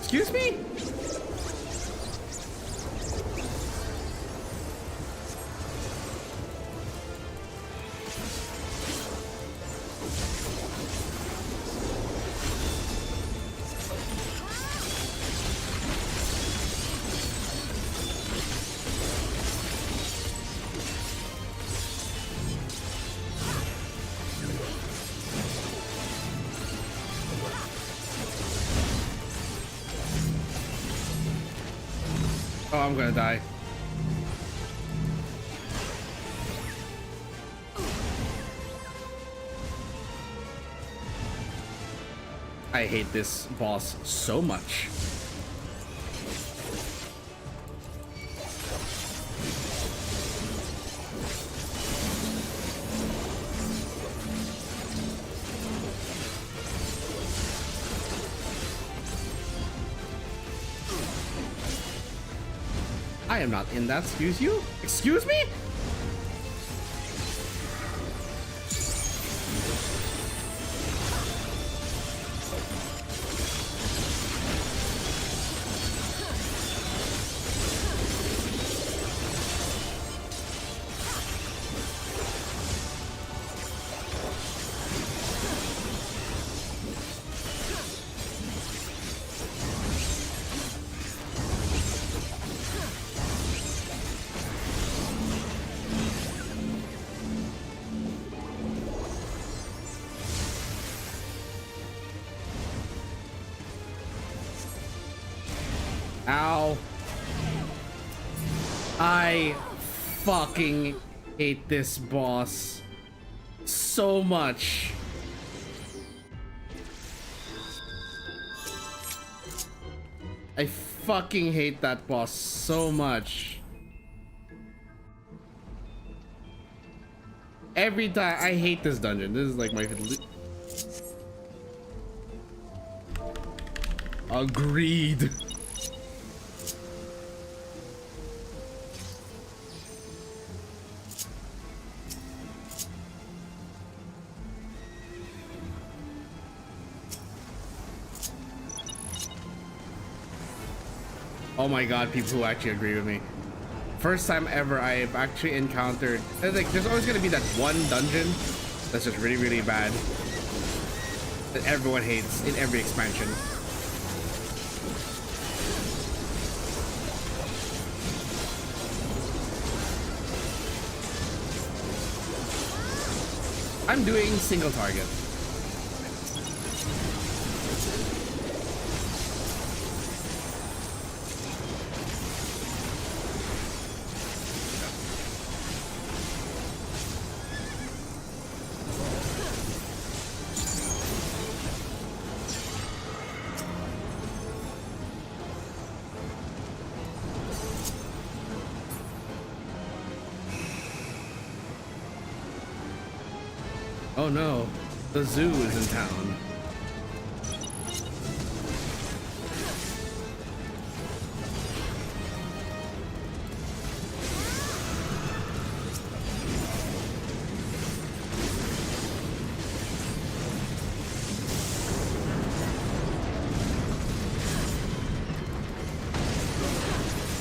Excuse me? Oh, I'm gonna die. I hate this boss so much. I am not in that, excuse you? Excuse me? Ow. I fucking hate this boss so much. I fucking hate that boss so much. Every time I hate this dungeon. This is like my agreed. Oh my god, people who actually agree with me. First time ever I've actually encountered, like, there's always gonna be that one dungeon that's just really, really bad that everyone hates in every expansion. I'm doing single target. Oh no, the zoo is in town.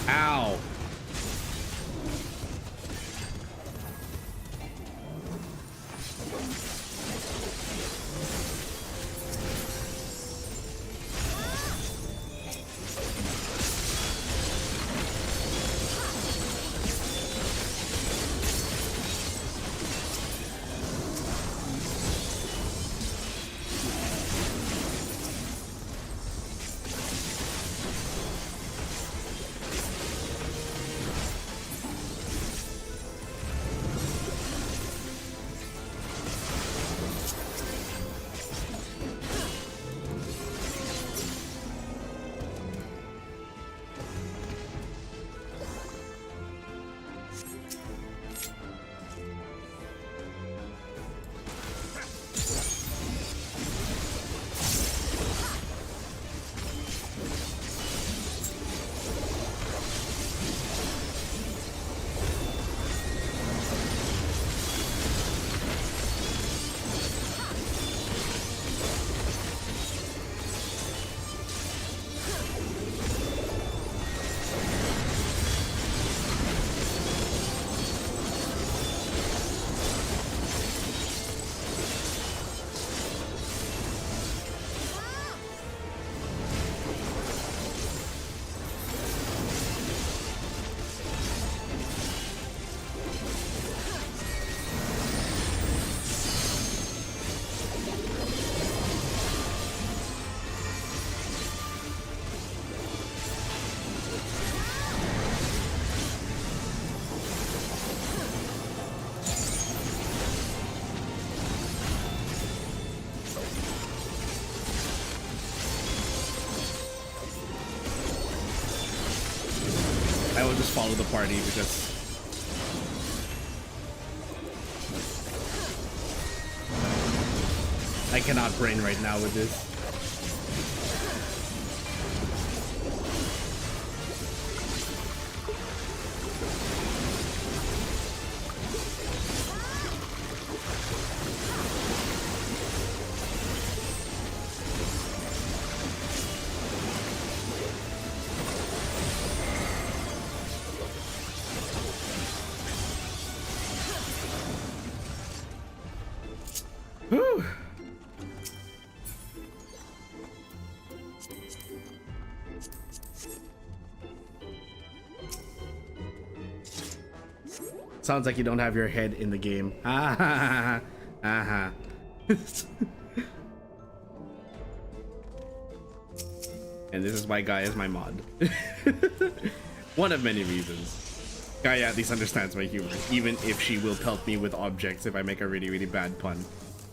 Ow. follow the party because I cannot brain right now with this. Whew. Sounds like you don't have your head in the game. Ha ha ha ha. And this is why Gaia is my mod. One of many reasons. Gaia at least understands my humor, even if she will pelt me with objects if I make a really, really bad pun.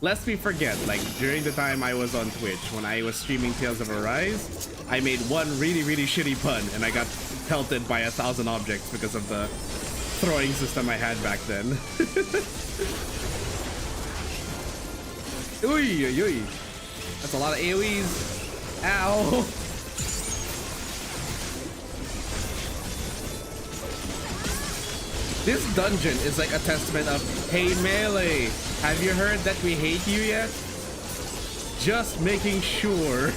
Lest we forget, like during the time I was on Twitch, when I was streaming Tales of Arise, I made one really, really shitty pun and I got pelted by 1,000 objects because of the throwing system I had back then. Uy, uy, uy. That's a lot of AoEs. Ow. This dungeon is like a testament of, hey Melee, have you heard that we hate you yet? Just making sure.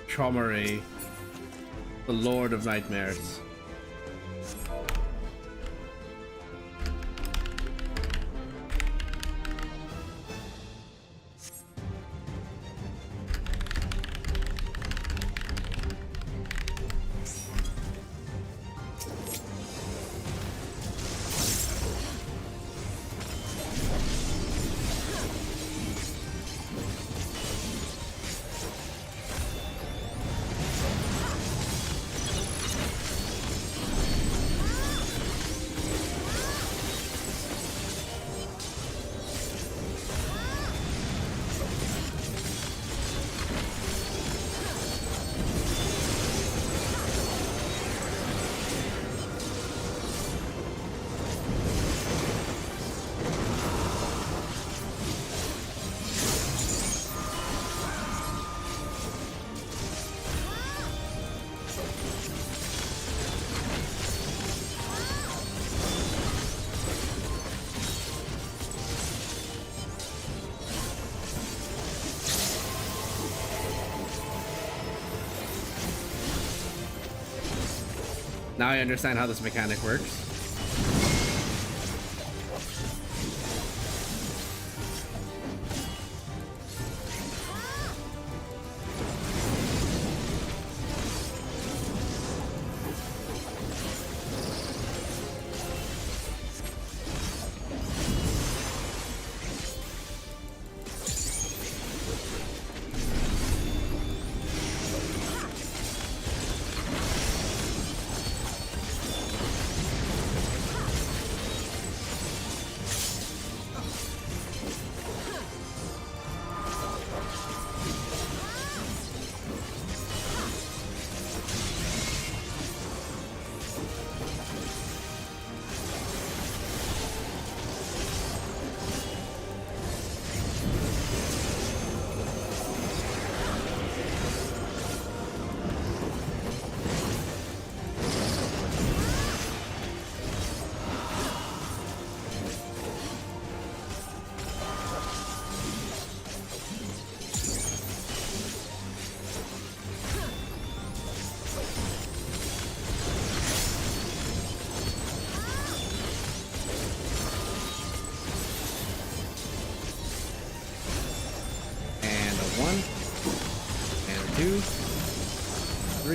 Trauma Ray, the Lord of Nightmares. Now I understand how this mechanic works.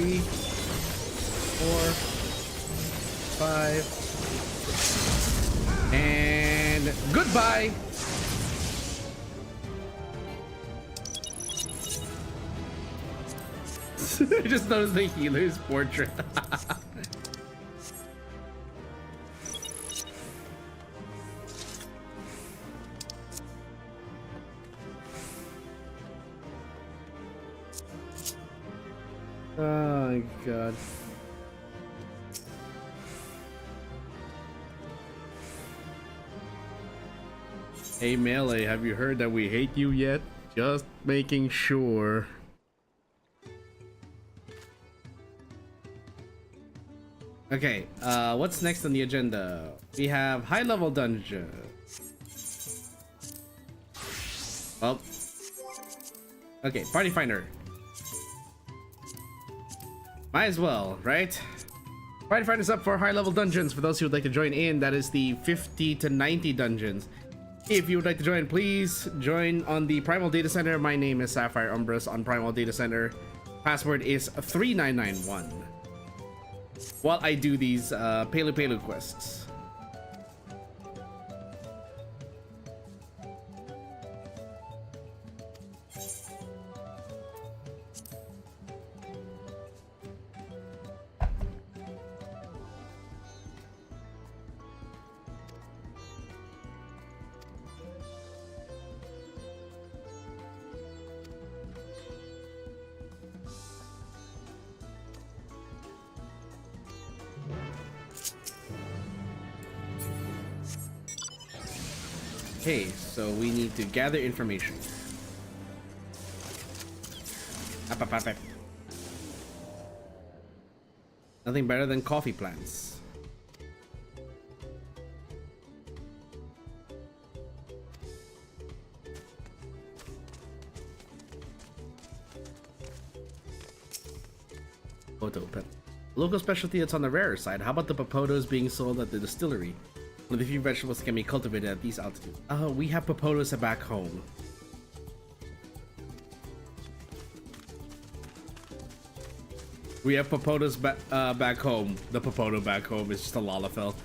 3, 4, 5, and goodbye. I just noticed the healer's portrait. Oh my god. Hey Melee, have you heard that we hate you yet? Just making sure. Okay, what's next on the agenda? We have high level dungeon. Well, okay, party finder. Might as well, right? Party finder is up for high level dungeons. For those who would like to join in, that is the 50 to 90 dungeons. If you would like to join, please join on the Primal Data Center. My name is Sapphire Umbrus on Primal Data Center. Password is 3991. While I do these Pelu Pelu quests. Okay, so we need to gather information. Nothing better than coffee plants. Photo pen. Local specialty that's on the rarer side. How about the papotos being sold at the distillery? One of the few vegetables that can be cultivated at these altitudes. We have papotos back home. We have papotos back home. The papoto back home is just a lalafell.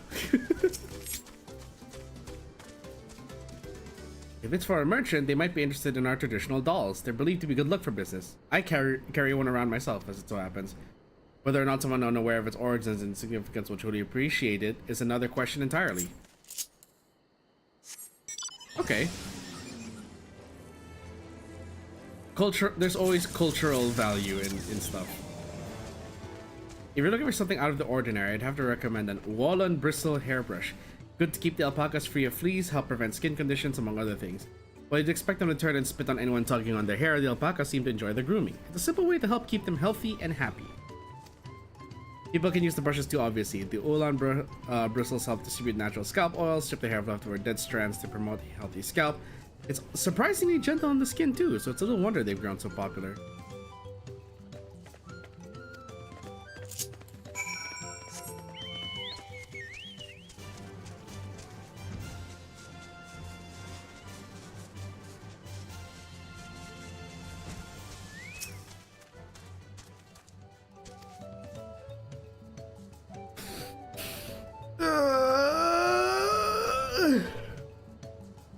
If it's for a merchant, they might be interested in our traditional dolls. They're believed to be good luck for business. I carry one around myself, as it so happens. Whether or not someone unaware of its origins and significance will truly appreciate it is another question entirely. Okay. There's always cultural value in stuff. If you're looking for something out of the ordinary, I'd have to recommend an Wallon Bristle hairbrush. Good to keep the alpacas free of fleas, help prevent skin conditions, among other things. While you'd expect them to turn and spit on anyone tugging on their hair, the alpacas seem to enjoy the grooming. It's a simple way to help keep them healthy and happy. People can use the brushes too, obviously. The Ulan bristles help distribute natural scalp oils, strip the hair of leftover dead strands to promote a healthy scalp. It's surprisingly gentle on the skin too, so it's a little wonder they've grown so popular.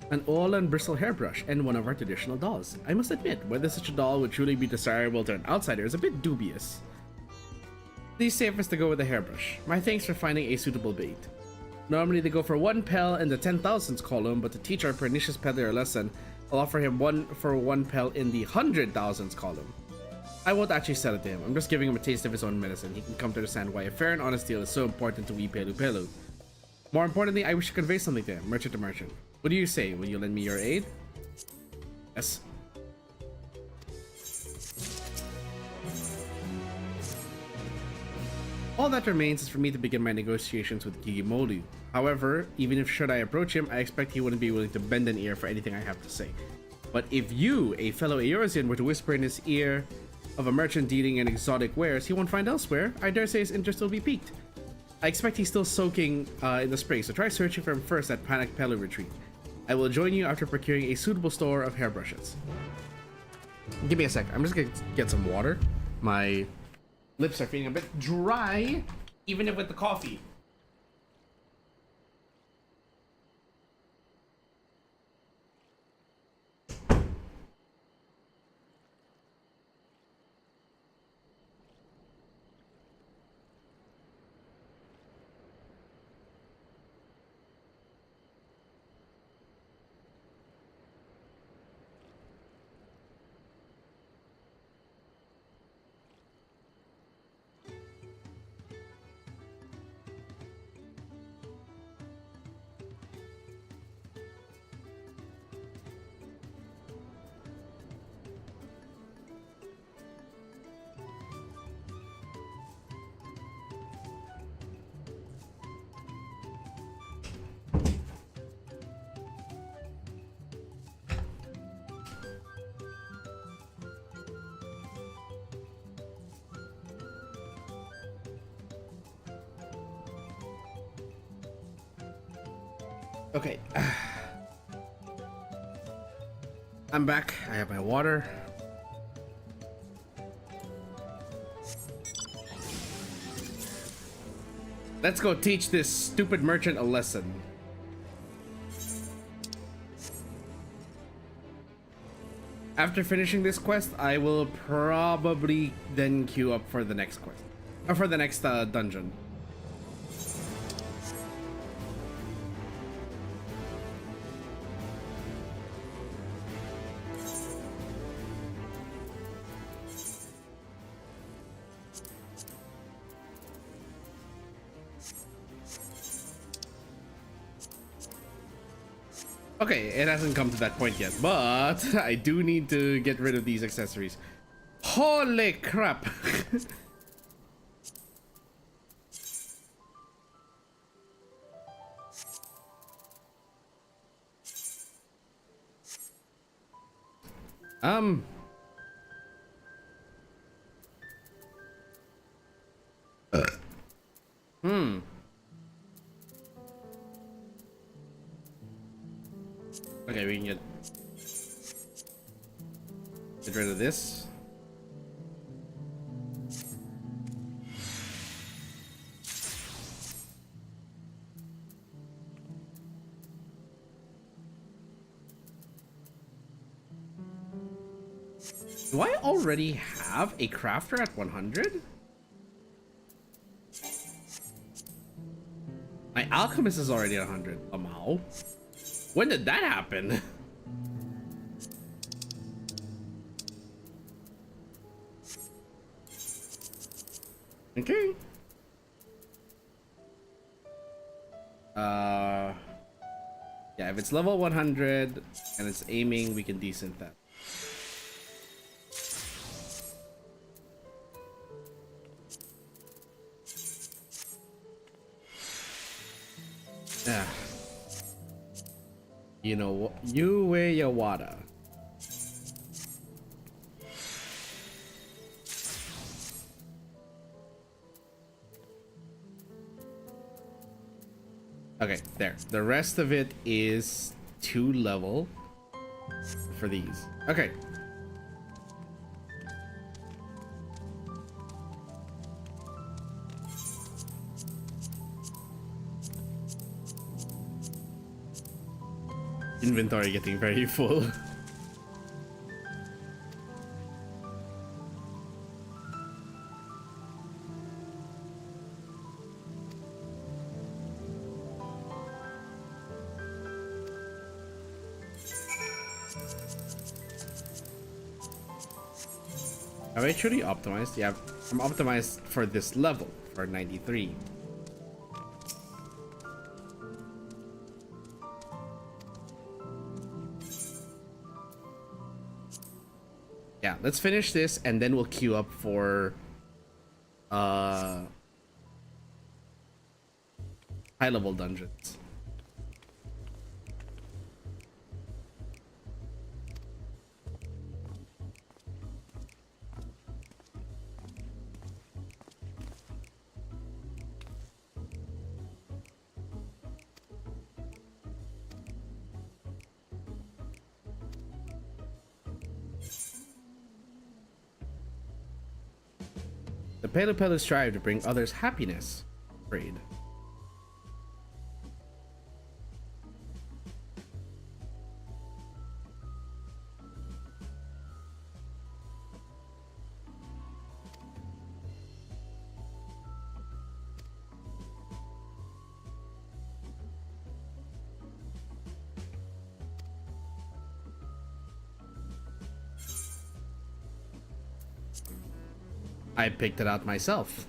An oil and bristle hairbrush and one of our traditional dolls. I must admit, whether such a doll would truly be desirable to an outsider is a bit dubious. The safest to go with a hairbrush. My thanks for finding a suitable bait. Normally they go for 1 pel in the 10,000s column, but to teach our pernicious peddler a lesson, I'll offer him 1 for 1 pel in the 100,000s column. I won't actually sell it to him, I'm just giving him a taste of his own medicine. He can come to understand why a fair and honest deal is so important to we Pelu Pelu. More importantly, I wish to convey something to him, merchant to merchant. What do you say? Will you lend me your aid? Yes. All that remains is for me to begin my negotiations with Gigimolu. However, even if should I approach him, I expect he wouldn't be willing to bend an ear for anything I have to say. But if you, a fellow Eorzean, were to whisper in his ear of a merchant dealing in exotic wares he won't find elsewhere, I dare say his interest will be piqued. I expect he's still soaking in the spring, so try searching for him first at Panic Pelu Retreat. I will join you after procuring a suitable store of hairbrushes. Give me a sec. I'm just gonna get some water. My Lips are feeling a bit dry, even with the coffee. Okay. I'm back. I have my water. Let's go teach this stupid merchant a lesson. After finishing this quest, I will probably then queue up for the next quest. Or for the next dungeon. Okay, it hasn't come to that point yet, but I do need to get rid of these accessories. Holy crap! Okay, we can get rid of this. Do I already have a crafter at 100? My alchemist is already at 100 somehow. When did that happen? Okay. Yeah, if it's level 100 and it's aiming, we can decent that. Yeah. You know what? You wear your water. Okay, there. The rest of it is 2 level for these. Okay. Inventory getting very full. Have I truly optimized? Yeah, I'm optimized for this level for 93. Yeah, let's finish this and then we'll queue up for high level dungeons. The Pelu Pelu strive to bring others happiness. Trade. I picked it out myself.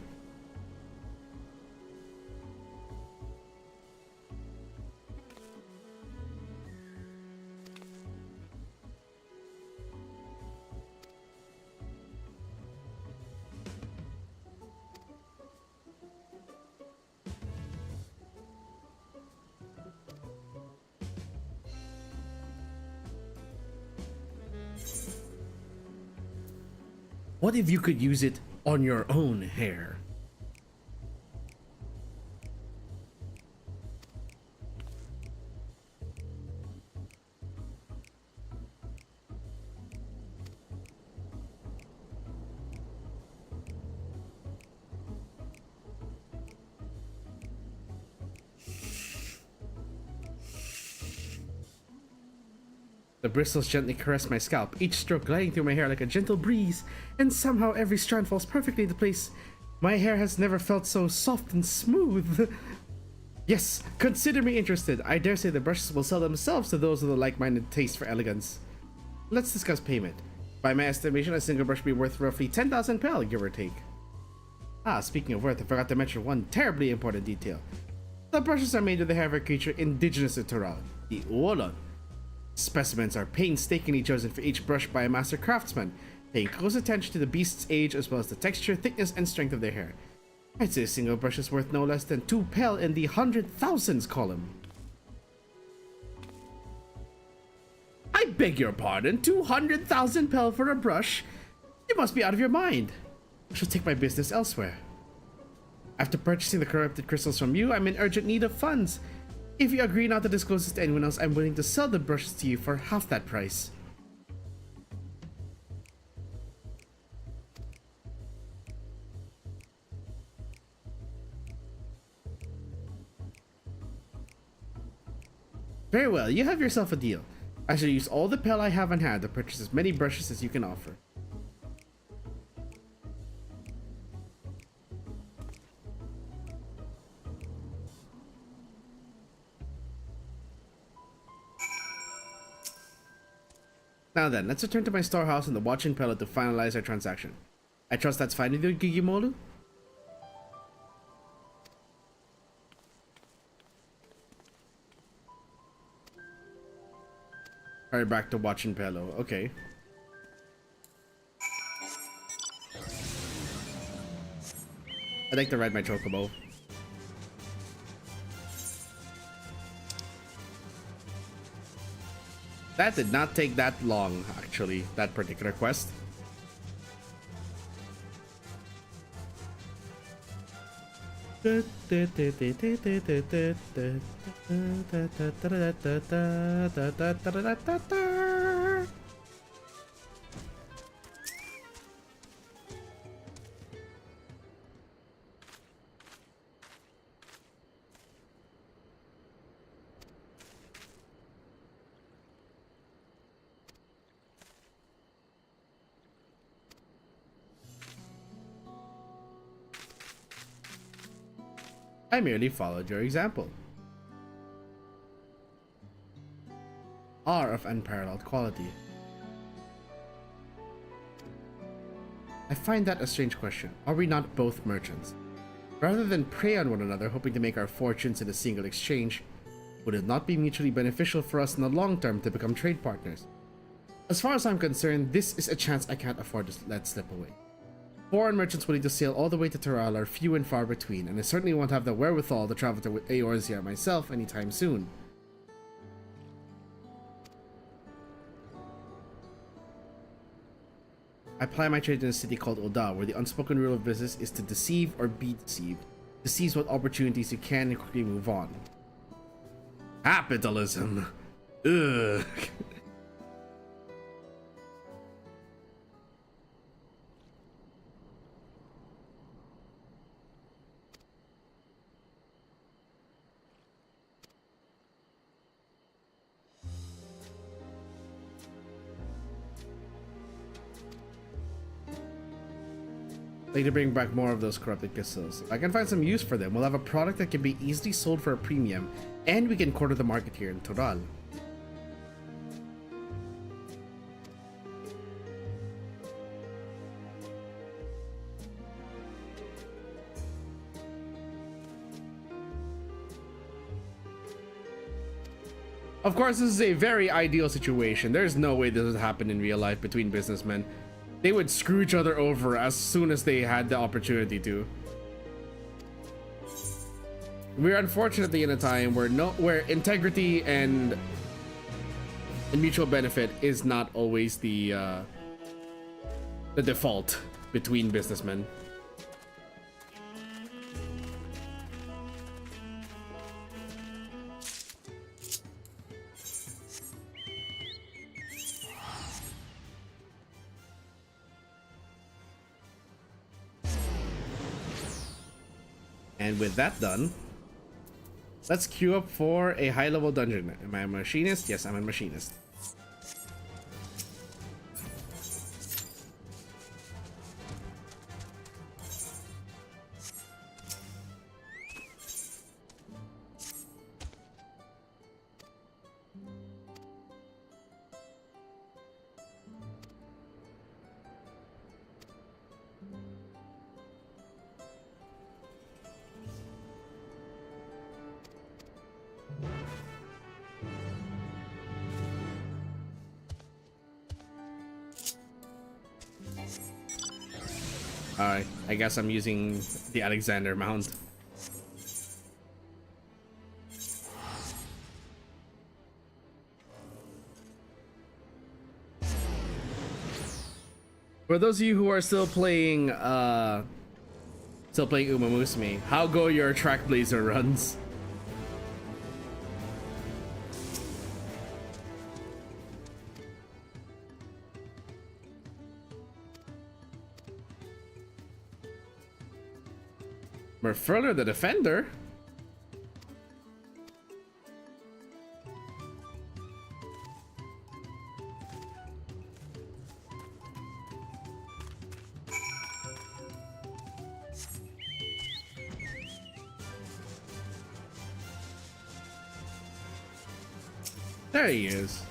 What if you could use it on your own hair? The bristles gently caress my scalp, each stroke gliding through my hair like a gentle breeze, and somehow every strand falls perfectly into place. My hair has never felt so soft and smooth. Yes, consider me interested. I dare say the brushes will sell themselves to those with a like-minded taste for elegance. Let's discuss payment. By my estimation, a single brush will be worth roughly 10,000 pel, give or take. Ah, speaking of worth, I forgot to mention one terribly important detail. The brushes are made with the hair of a creature indigenous to Toral, the Uolon. Specimens are painstakingly chosen for each brush by a master craftsman, paying close attention to the beast's age as well as the texture, thickness, and strength of their hair. I'd say a single brush is worth no less than 2 pel in the 100,000s column. I beg your pardon, 200,000 pel for a brush? You must be out of your mind. I shall take my business elsewhere. After purchasing the corrupted crystals from you, I'm in urgent need of funds. If you agree not to disclose this to anyone else, I'm willing to sell the brushes to you for half that price. Very well, you have yourself a deal. I shall use all the pel I have on hand to purchase as many brushes as you can offer. Now then, let's return to my storehouse and the watching pellet to finalize our transaction. I trust that's fine with you, Gigimolu? Alright, back to watching Pelo. Okay. I'd like to ride my chocobo. That did not take that long, actually, that particular quest. I merely followed your example. Are of unparalleled quality. I find that a strange question. Are we not both merchants? Rather than prey on one another, hoping to make our fortunes in a single exchange, would it not be mutually beneficial for us in the long term to become trade partners? As far as I'm concerned, this is a chance I can't afford to let slip away. Foreign merchants willing to sail all the way to Toral are few and far between, and I certainly won't have the wherewithal to travel to Eorzea myself anytime soon. I ply my trade in a city called Oda, where the unspoken rule of business is to deceive or be deceived. To seize what opportunities you can and quickly move on. Capitalism! Ugh. Like to bring back more of those corrupted crystals. If I can find some use for them, we'll have a product that can be easily sold for a premium, and we can corner the market here in Toral. Of course, this is a very ideal situation. There's no way this would happen in real life between businessmen. They would screw each other over as soon as they had the opportunity to. We're unfortunately in a time where integrity and mutual benefit is not always the default between businessmen. And with that done, let's queue up for a high-level dungeon. Am I a machinist? Yes, I'm a machinist. Alright, I guess I'm using the Alexander mount. For those of you who are still playing Uma Musume, how go your track blazer runs? Merfurler the defender? There he is.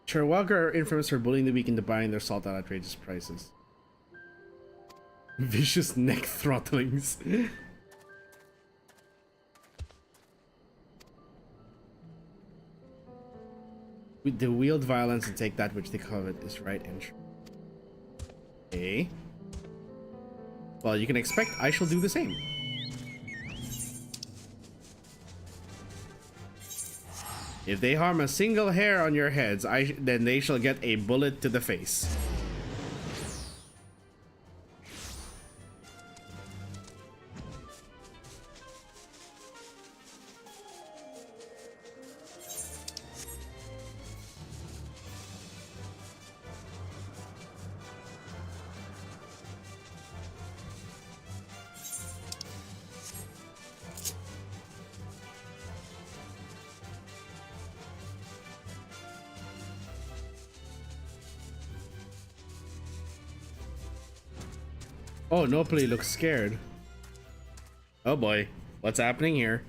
Cherwalker are infamous for bullying the weak into buying their salt at outrageous prices. Vicious neck throttlings. They wield violence and take that which they covet is right and true. Okay. Well, you can expect I shall do the same. If they harm a single hair on your heads, then they shall get a bullet to the face. Oh, Nopoli looks scared. Oh boy, what's happening here?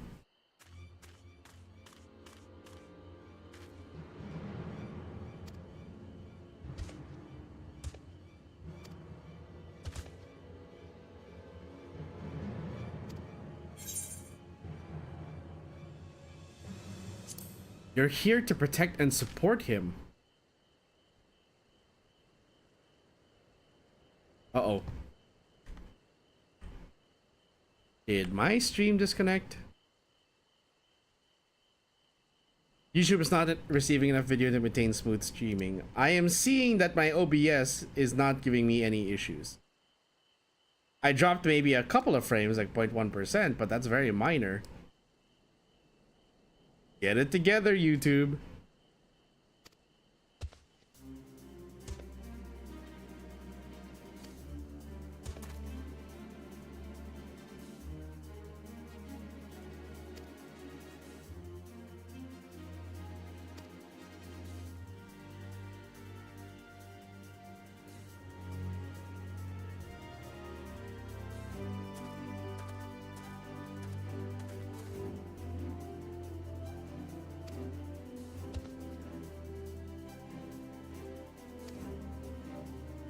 You're here to protect and support him. Uh-oh. Did my stream disconnect? YouTube is not receiving enough video to maintain smooth streaming. I am seeing that my OBS is not giving me any issues. I dropped maybe a couple of frames, like 0.1%, but that's very minor. Get it together, YouTube.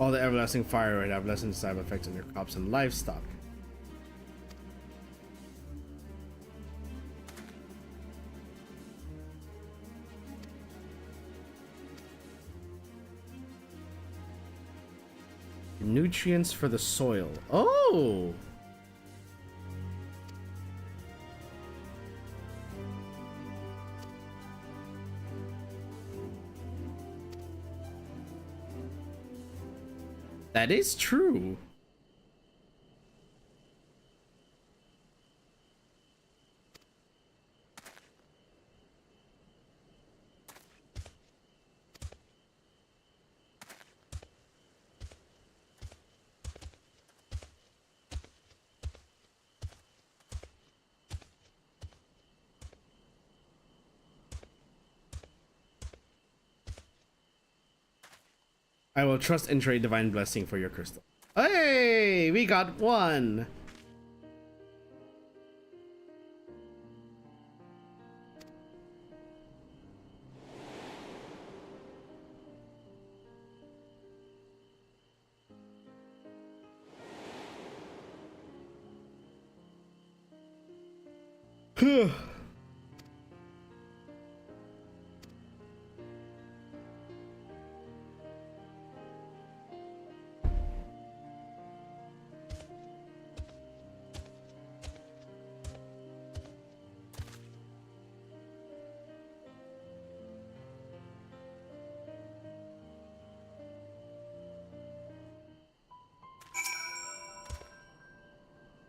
All the everlasting fire would have lessened side effects on your crops and livestock. Nutrients for the soil. Oh! That is true. I will trust and trade divine blessing for your crystal. Hey, we got one.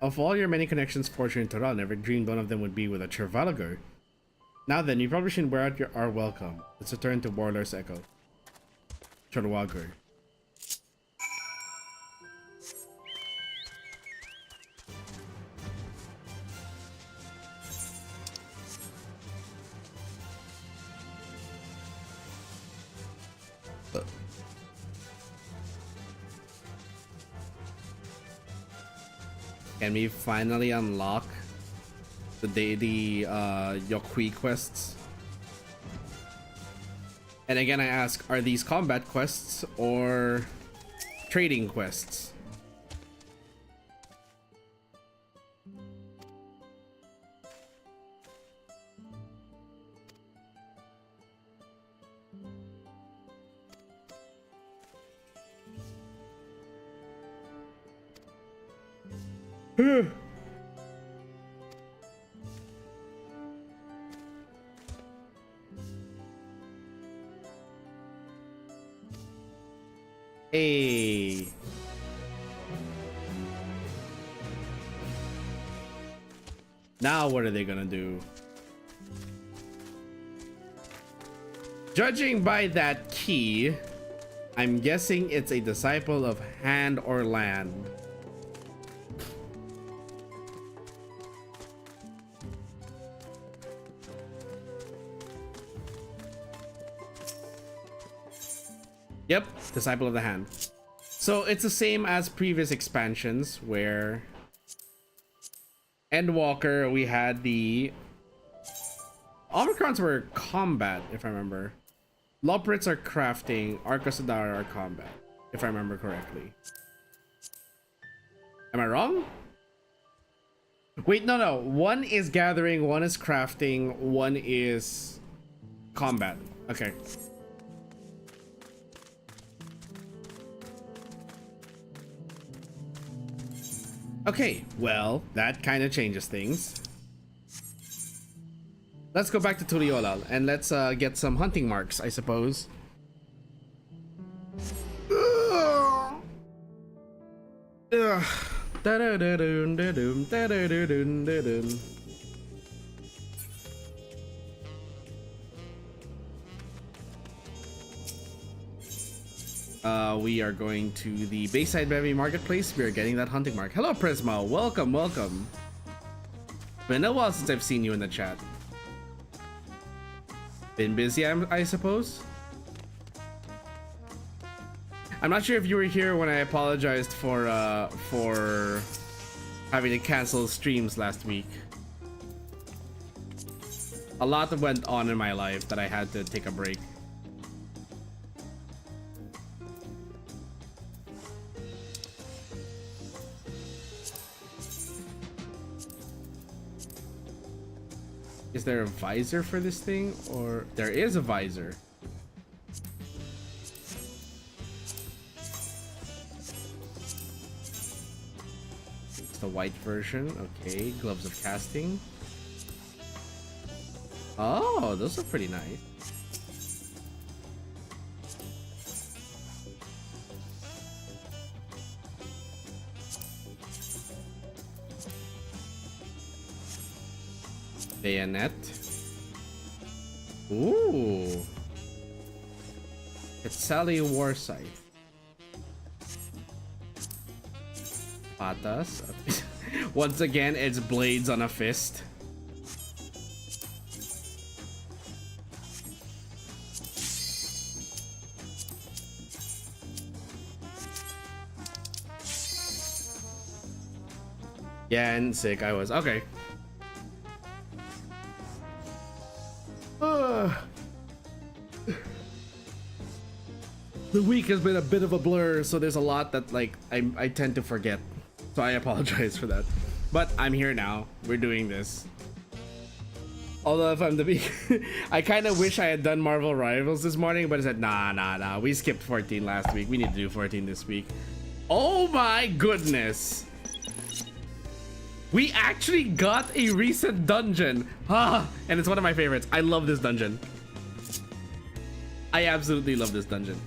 Of all your many connections forged in Tehran, never dreamed one of them would be with a Trevalago. Now then, you probably shouldn't wear out our welcome. Let's return to Warlord's Echo. Trevalago. Can we finally unlock the daily Yokui quests? And again, I ask, are these combat quests or trading quests? Hey. Now what are they gonna do? Judging by that key, I'm guessing it's a disciple of Hand or Land. Yep, Disciple of the Hand. So it's the same as previous expansions where Endwalker, we had the Omicrons were combat, if I remember. Loprits are crafting, Arcosadara are combat, if I remember correctly. Am I wrong? Wait, no. One is gathering, one is crafting, one is combat. Okay. Okay, well, that kind of changes things. Let's go back to Tuliolal and let's get some hunting marks, I suppose. We are going to the Bayside Bevy Marketplace. We are getting that hunting mark. Hello, Prisma. Welcome, welcome. Been a while since I've seen you in the chat. Been busy, I suppose. I'm not sure if you were here when I apologized for having to cancel streams last week. A lot went on in my life that I had to take a break. Is there a visor for this thing? Or there is a visor. It's the white version. Okay, gloves of casting. Oh, those are pretty nice. Bayonet. Ooh. It's Sally War Scythe. Patas. Once again, it's blades on a fist. Yeah, and sick I was. Okay. The week has been a bit of a blur, so there's a lot that like I tend to forget. So I apologize for that. But I'm here now. We're doing this. Although if I'm the big I kind of wish I had done Marvel Rivals this morning, but I said nah. We skipped 14 last week. We need to do 14 this week. Oh my goodness. We actually got a recent dungeon. And it's one of my favorites. I love this dungeon. I absolutely love this dungeon.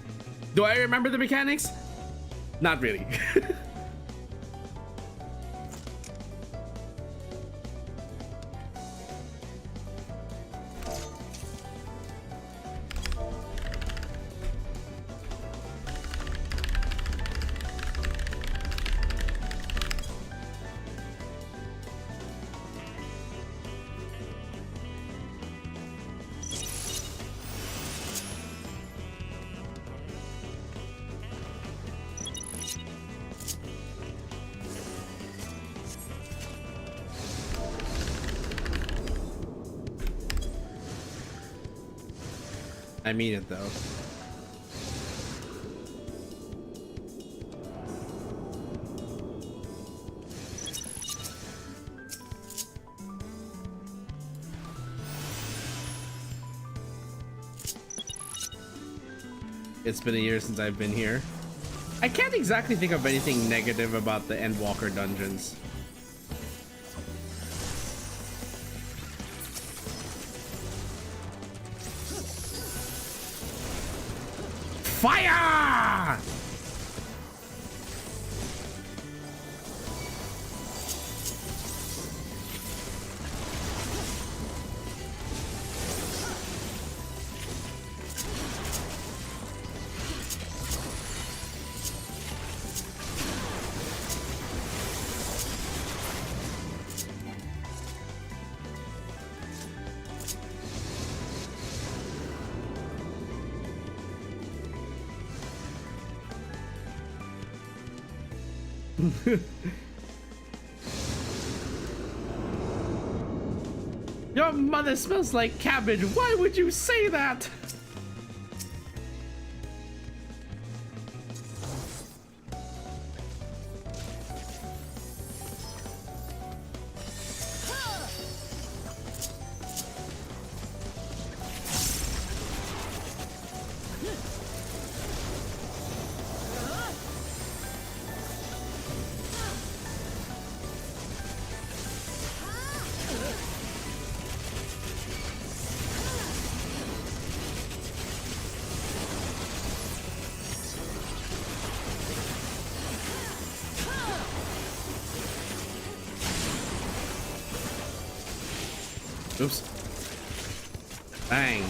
Do I remember the mechanics? Not really. I mean it though. It's been a year since I've been here. I can't exactly think of anything negative about the Endwalker dungeons. Fire! Your mother smells like cabbage. Why would you say that? Oops. Bang.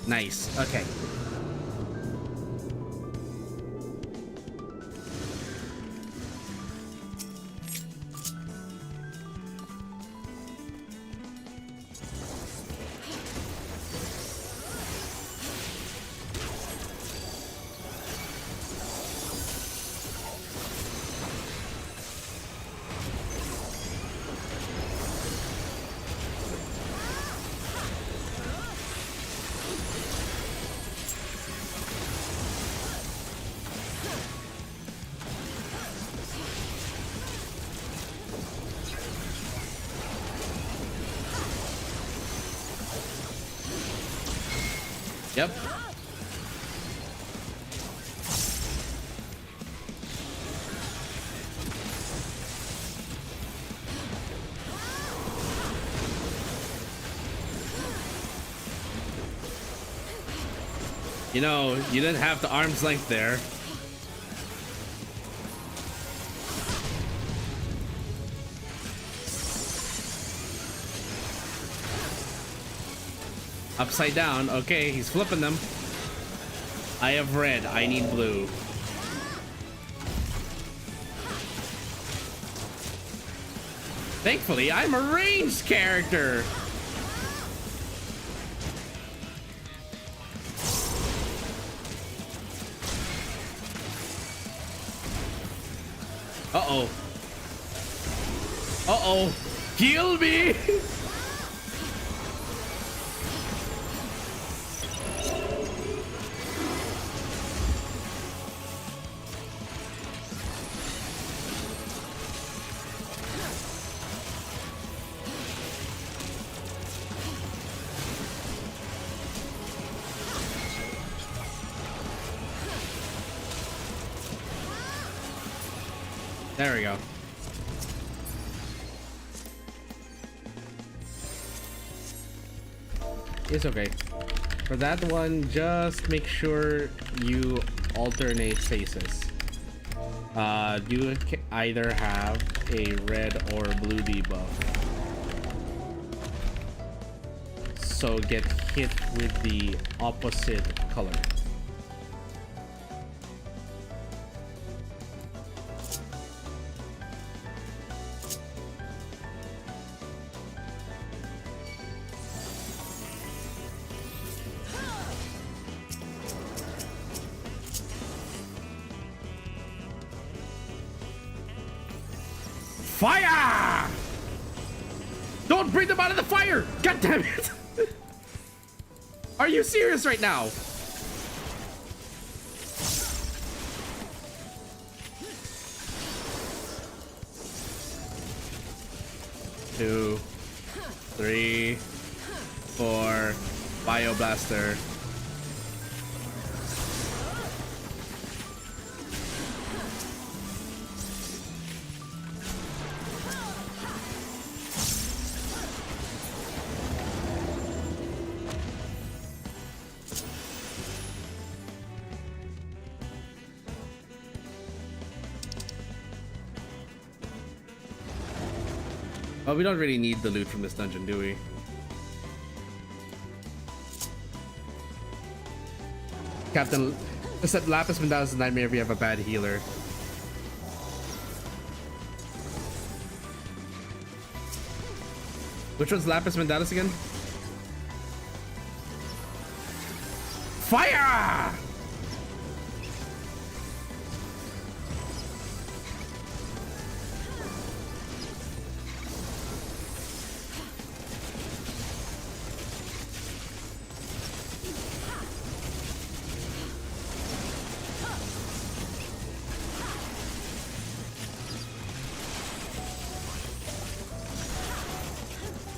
Nice. Okay. Yep. You know, you didn't have the arm's length there. Upside down. Okay, he's flipping them. I have red. I need blue. Thankfully, I'm a ranged character. Uh-oh. Uh-oh. Heal me! There we go. It's okay. For that one, just make sure you alternate faces. You either have a red or blue debuff. So get hit with the opposite color. Fire! Don't bring them out of the fire! God damn it! Are you serious right now? Two, three, four, Bioblaster. Oh, we don't really need the loot from this dungeon, do we? Captain, except Lapis Mandala's nightmare if you have a bad healer. Which one's Lapis Mandala's again? Fire!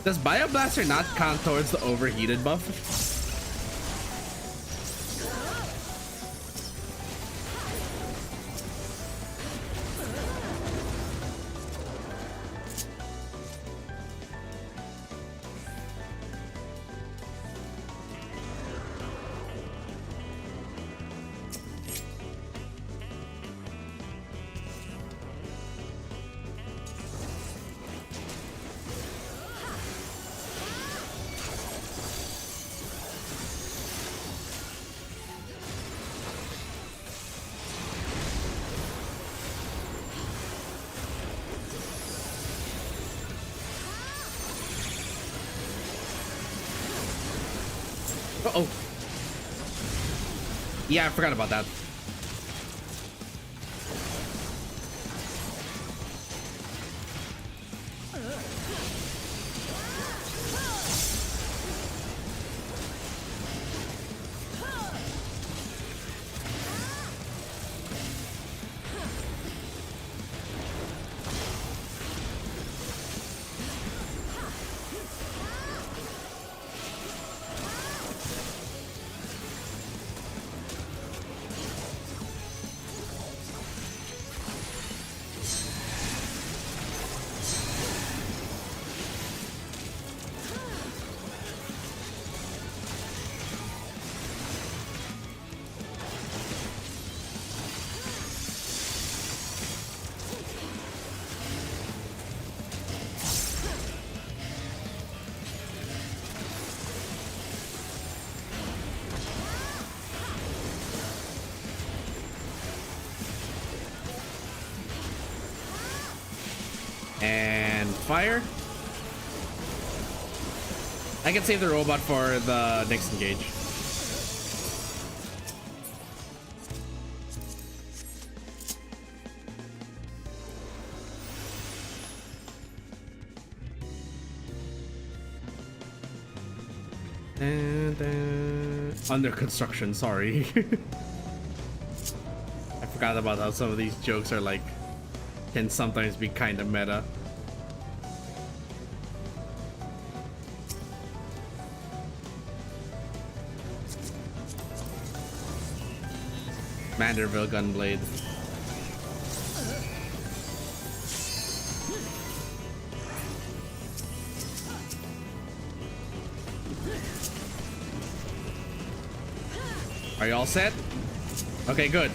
Does Bioblaster not count towards the overheated buff? Uh-oh. Yeah, I forgot about that. fire. I can save the robot for the next engage. Under construction, sorry. I forgot about how some of these jokes are like, can sometimes be kind of meta. Manderville Gunblade. Are you all set? Okay, good.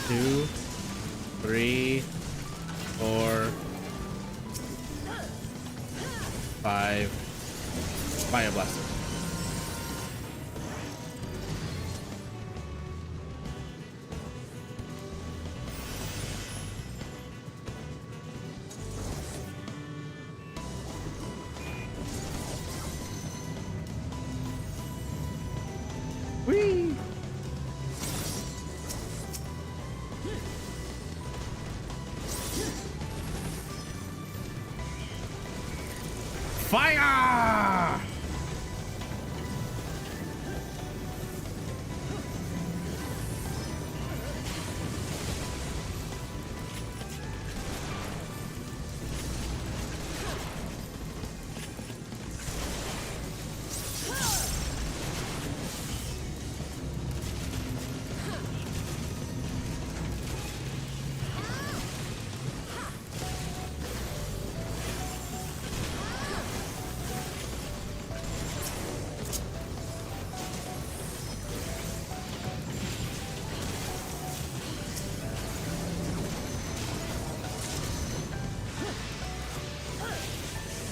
Two, three, four, five. Fire Blaster. Whee! Fire!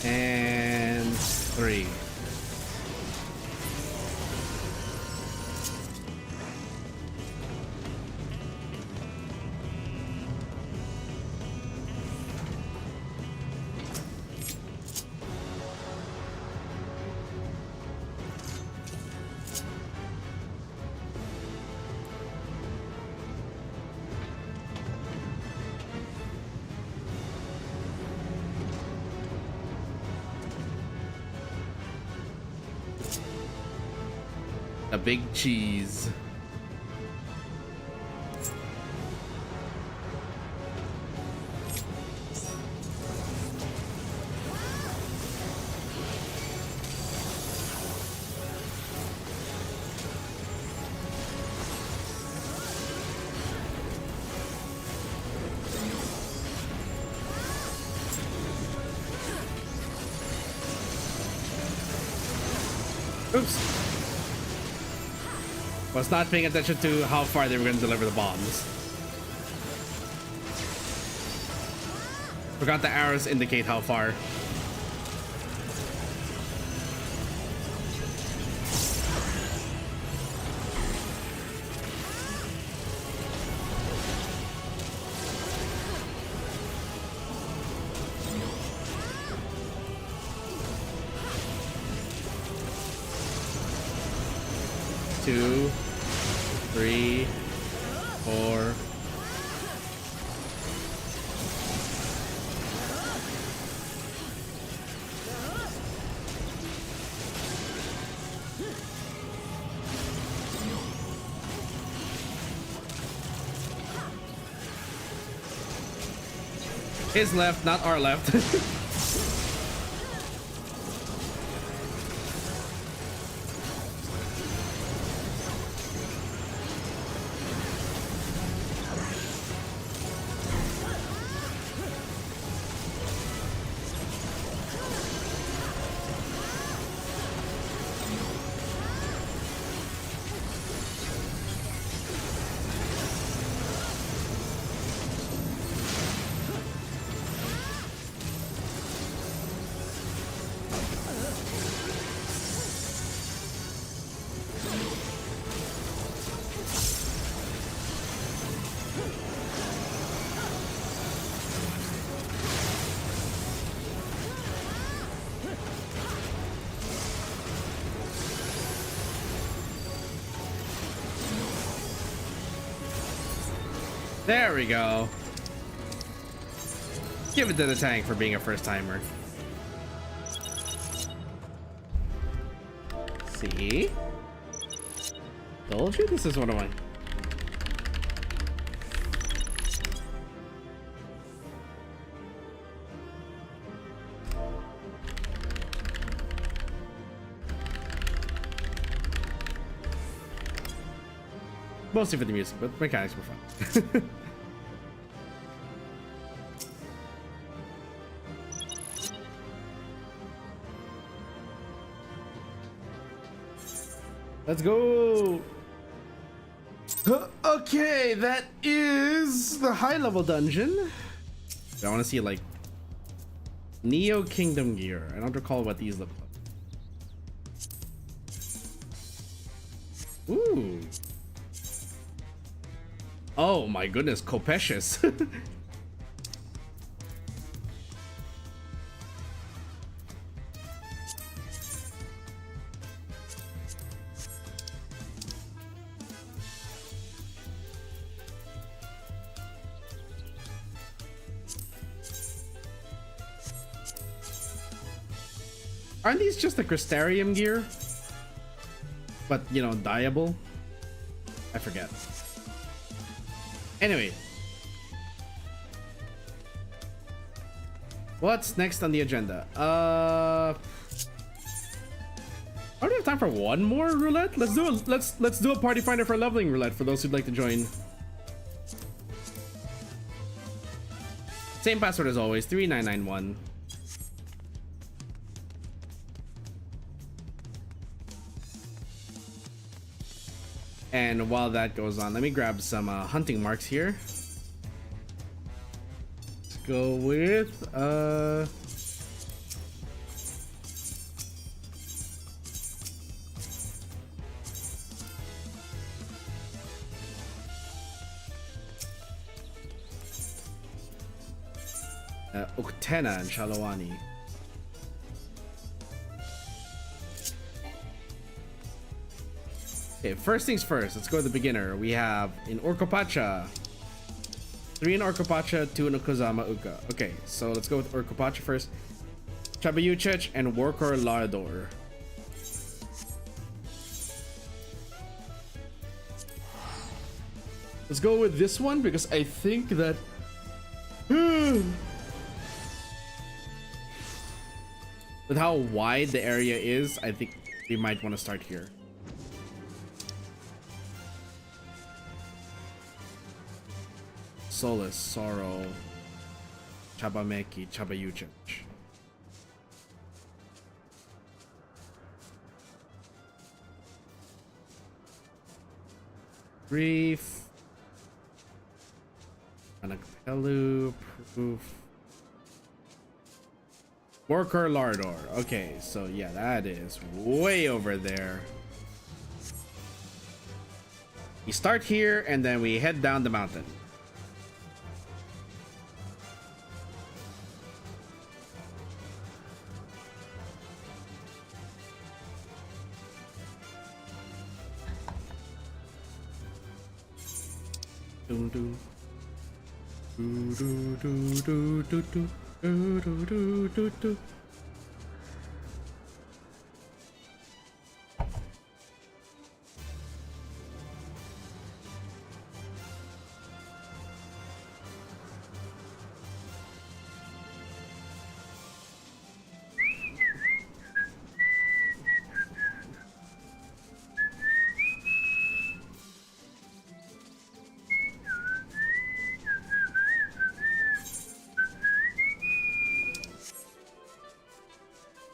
And 3. A big cheese. Oops. Was not paying attention to how far they were going to deliver the bombs. Forgot the arrows indicate how far. Two, 3, 4. His left, not our left. There we go. Give it to the tank for being a first timer. See? Told you this is one of mine. Mostly for the music, but mechanics were fun. Let's go. Okay, that is the high level dungeon. I want to see like Neo Kingdom gear. I don't recall what these look like. Ooh. Oh my goodness, Copecious. Aren't these just the Crystarium gear? But, you know, dyeable? I forget. Anyway. What's next on the agenda? I don't have time for one more roulette. Let's do a party finder for leveling roulette for those who'd like to join. Same password as always, 3991. And while that goes on, let me grab some hunting marks here. Let's go with Uktena and Shalawani. Okay, first things first, let's go to the beginner. We have in Orkopacha, 3 in Orkopacha, 2 in Okuzama Uka. Okay, so let's go with Orkopacha first. Chabayuchech and Worker Lardor. Let's go with this one because I think that with how wide the area is, I think we might want to start here. Solace, Sorrow, Chabameki, Chabayuchech. Grief, Anakpelu, Proof, Worker Lardor. Okay, so yeah, that is way over there. We start here and then we head down the mountain.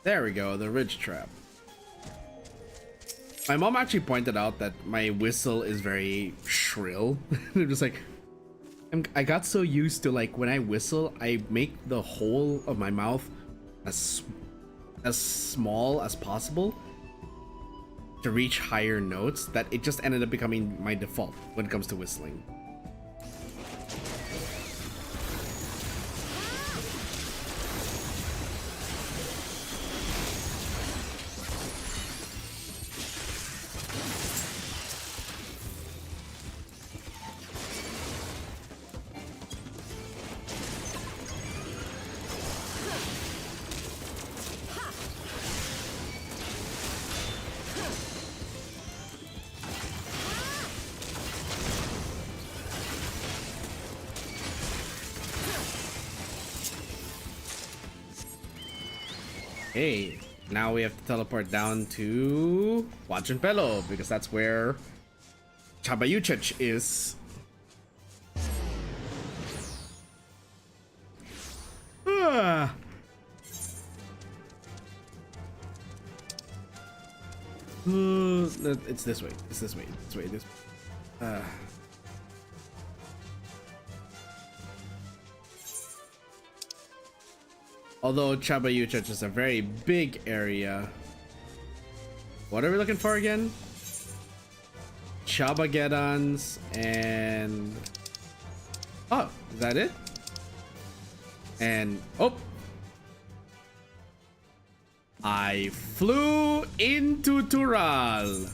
There we go, the ridge trap. My mom actually pointed out that my whistle is very shrill. I'm just like, I got so used to like when I whistle, I make the whole of my mouth as as small as possible to reach higher notes that it just ended up becoming my default when it comes to whistling. Hey, now we have to teleport down to Huachinpelo because that's where Chabayuchech is. It's this way. It's this way. This way. This way. Although Chabayuchech is a very big area. What are we looking for again? Chabageddons and... Oh, is that it? And... Oh! I flew into Tural.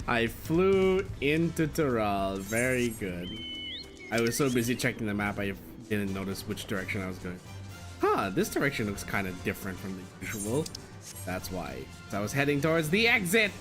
I flew into Tural. Very good. I was so busy checking the map I didn't notice which direction I was going. Huh, this direction looks kind of different from the usual. That's why. So I was heading towards the exit.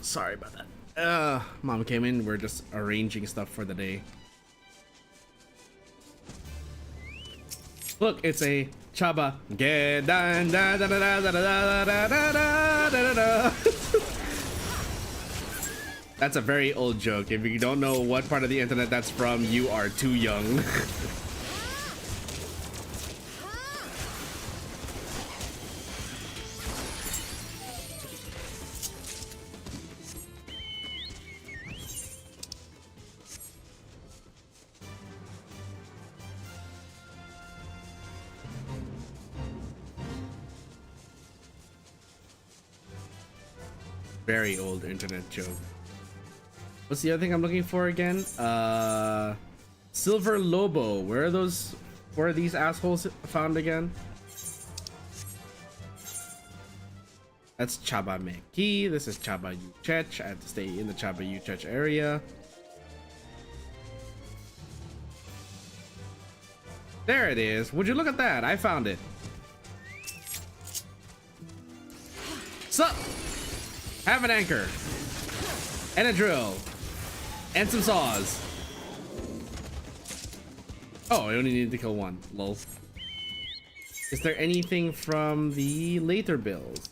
Sorry about that. Mom came in. We're just arranging stuff for the day. Look, it's a Chaba. That's a very old joke. If you don't know what part of the internet that's from, you are too young. Very old internet joke. What's the other thing I'm looking for again? Silver Lobo. Where are those? Where are these assholes found again? That's Chabameki. This is Chabayuchech. I have to stay in the Chabayuchech area. There it is. Would you look at that? I found it. Sup? Have an anchor. And a drill. And some saws. Oh, I only needed to kill one. Lol. Is there anything from the later builds?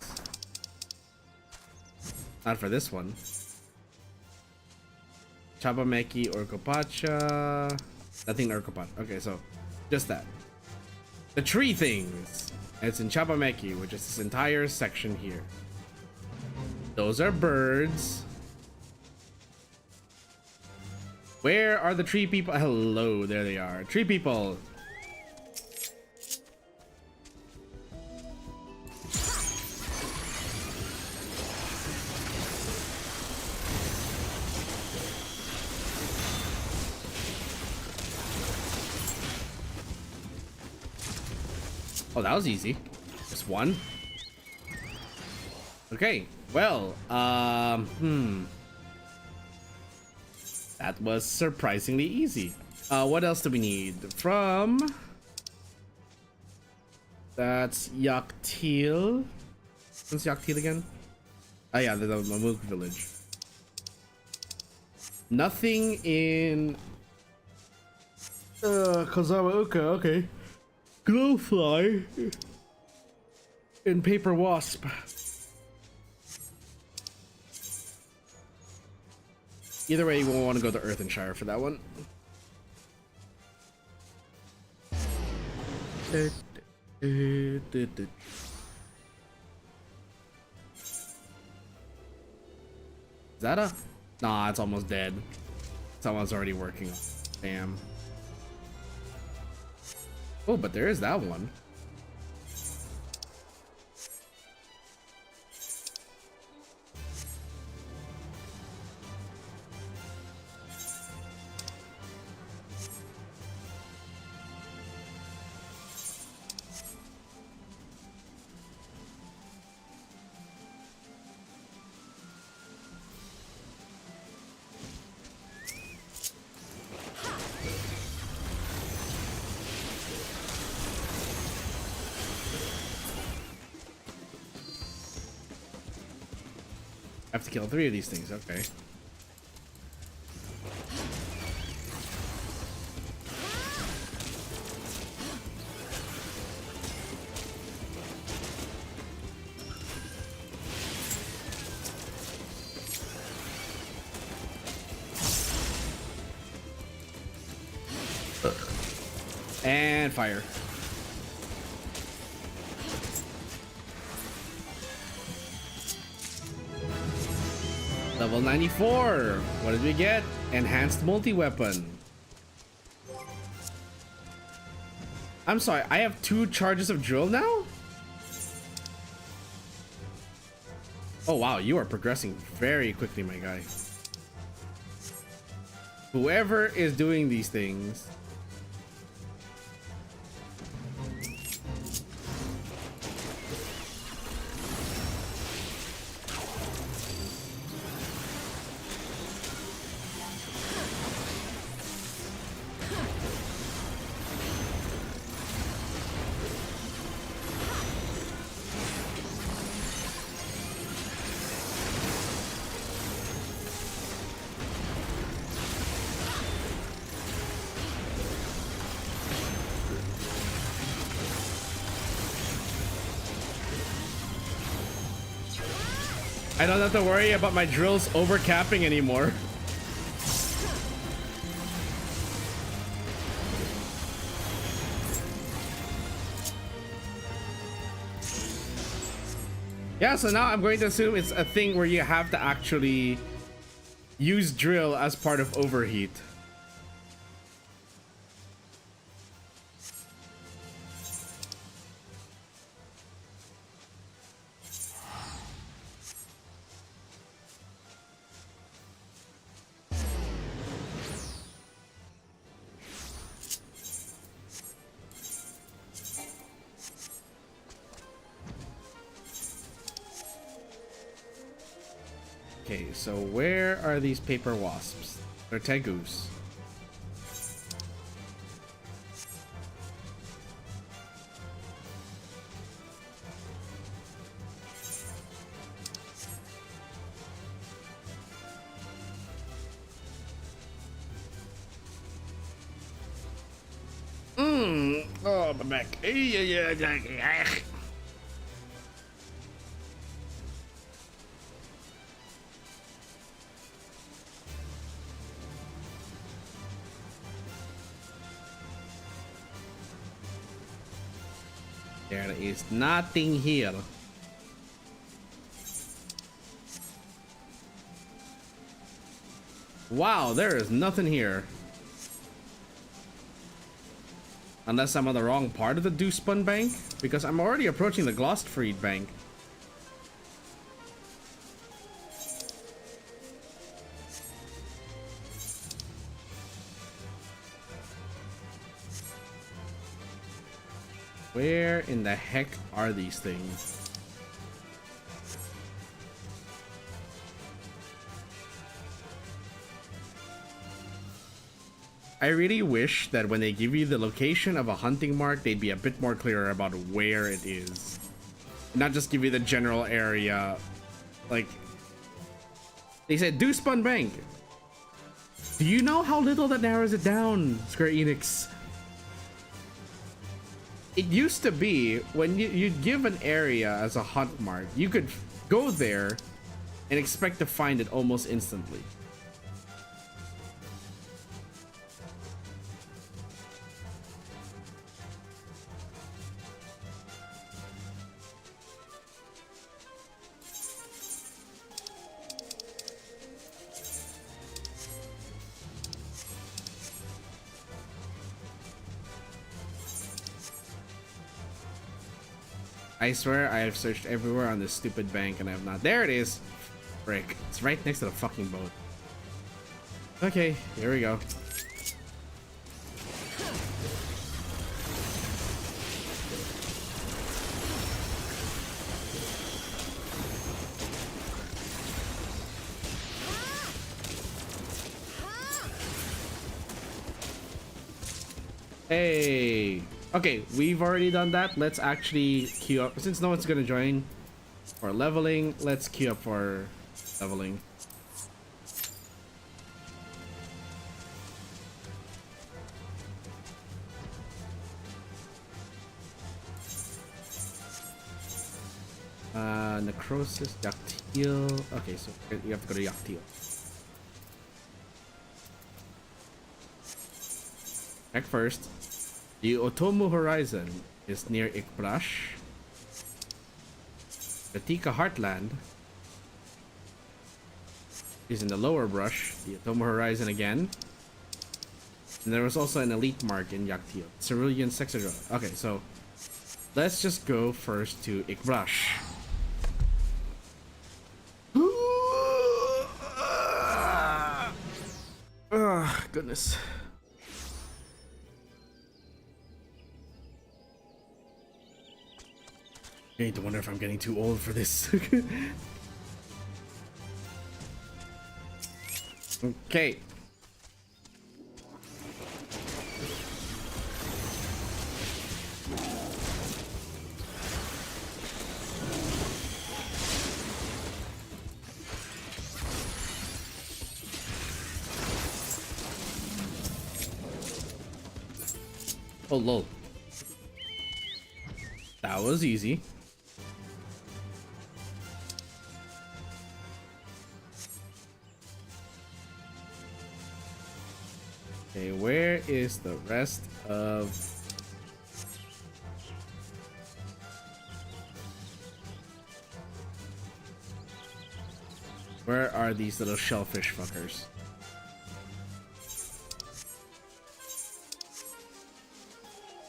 Not for this one. Chabameki or Kopacha. Nothing or Kopacha. Okay, so just that. The tree things. And it's in Chabameki, which is this entire section here. Those are birds. Where are the tree people? Hello, there they are. Tree people. Oh, that was easy. Just one. Okay, well, that was surprisingly easy. What else do we need? From... That's Yaktil. What's Yaktil again? Oh yeah, the Mamuk village. Nothing in... KAZ-oku, okay. Glowfly. And Paper Wasp. Either way, you won't want to go to Earthenshire for that one. Is that a... Nah, it's almost dead. Someone's already working. Damn. Oh, but there is that one. I have to kill 3 of these things, okay. And fire. Level 94. What did we get? Enhanced multi-weapon. I'm sorry, I have 2 charges of drill now? Oh wow, you are progressing very quickly, my guy. Whoever is doing these things. I don't have to worry about my drills overcapping anymore. Yeah, so now I'm going to assume it's a thing where you have to actually use drill as part of overheat. Okay, so where are these paper wasps? They're tegus. Oh, my back. There is nothing here. Wow, there is nothing here. Unless I'm on the wrong part of the Dewspun Bank, because I'm already approaching the Glostfried Bank. Where in the heck are these things? I really wish that when they give you the location of a hunting mark, they'd be a bit more clear about where it is. Not just give you the general area. Like, they said, do Spun Bank. Do you know how little that narrows it down, Square Enix? It used to be, when you'd give an area as a hunt mark, you could go there and expect to find it almost instantly. I swear I have searched everywhere on this stupid bank and I have not. There it is! Frick. It's right next to the fucking boat. Okay, here we go. Hey! Okay, we've already done that. Let's actually queue up. Since no one's gonna join for leveling, let's queue up for leveling. Necrosis, Yaktil. Okay, so you have to go to Yaktil. Check first. The Otomo Horizon is near Ikbrash. The Tika Heartland is in the lower brush. The Otomo Horizon again. And there was also an elite mark in Yaktil. Cerulean Sexadra. Okay, so let's just go first to Ikbrash. Oh, goodness. I need to wonder if I'm getting too old for this. Okay. Oh, lol. That was easy. Okay, where is the rest of... Where are these little shellfish fuckers?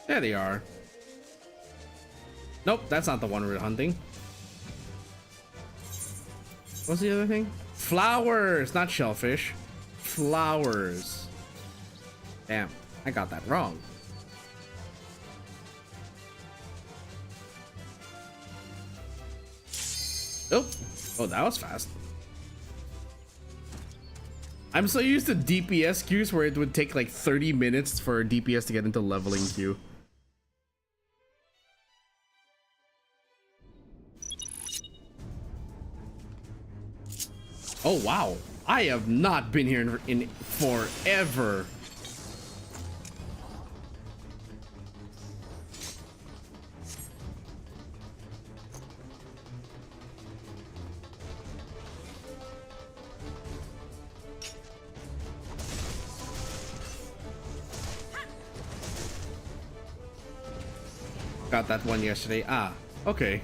There they are. Nope, that's not the one we're hunting. What's the other thing? Flowers, not shellfish. Flowers. Damn, I got that wrong. Nope. Oh, that was fast. I'm so used to DPS queues where it would take like 30 minutes for a DPS to get into leveling queue. Oh wow, I have not been here in forever. Got that one yesterday. Ah, okay.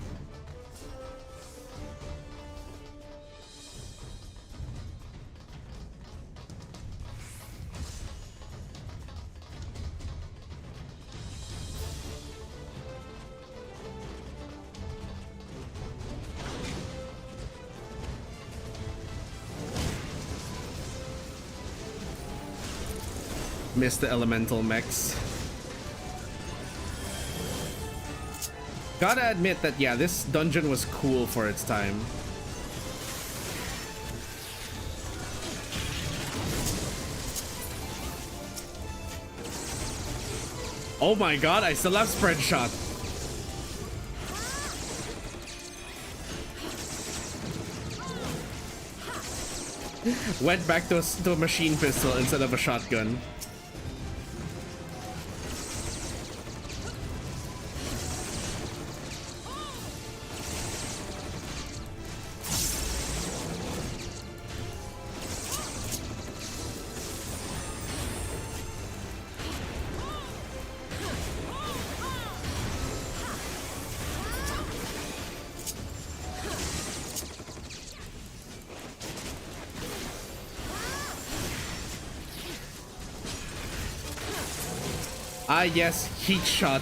Missed the elemental mechs. Gotta admit that, yeah, this dungeon was cool for its time. Oh my god, I still have spread shot. Went back to a machine pistol instead of a shotgun. Ah yes, heat shot.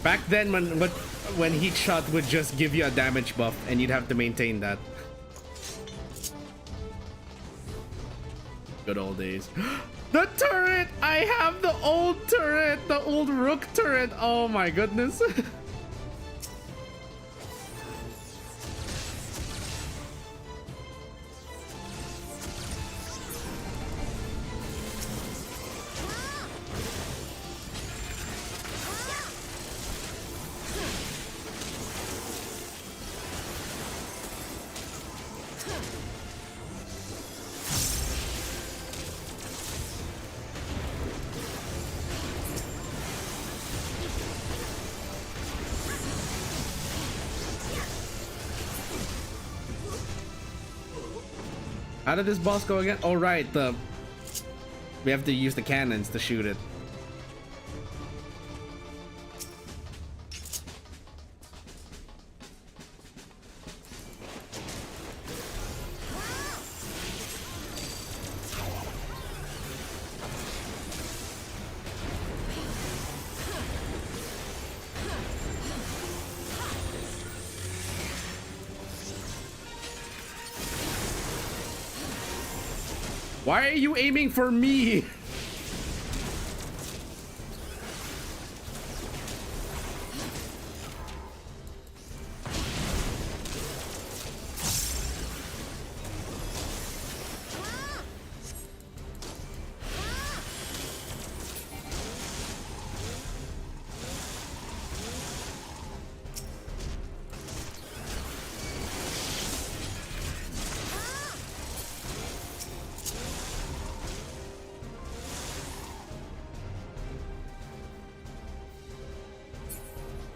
Back then when heat shot would just give you a damage buff and you'd have to maintain that. Good old days. The turret! I have the old turret! The old rook turret! Oh my goodness. How did this boss go again? Oh right, we have to use the cannons to shoot it. Why are you aiming for me?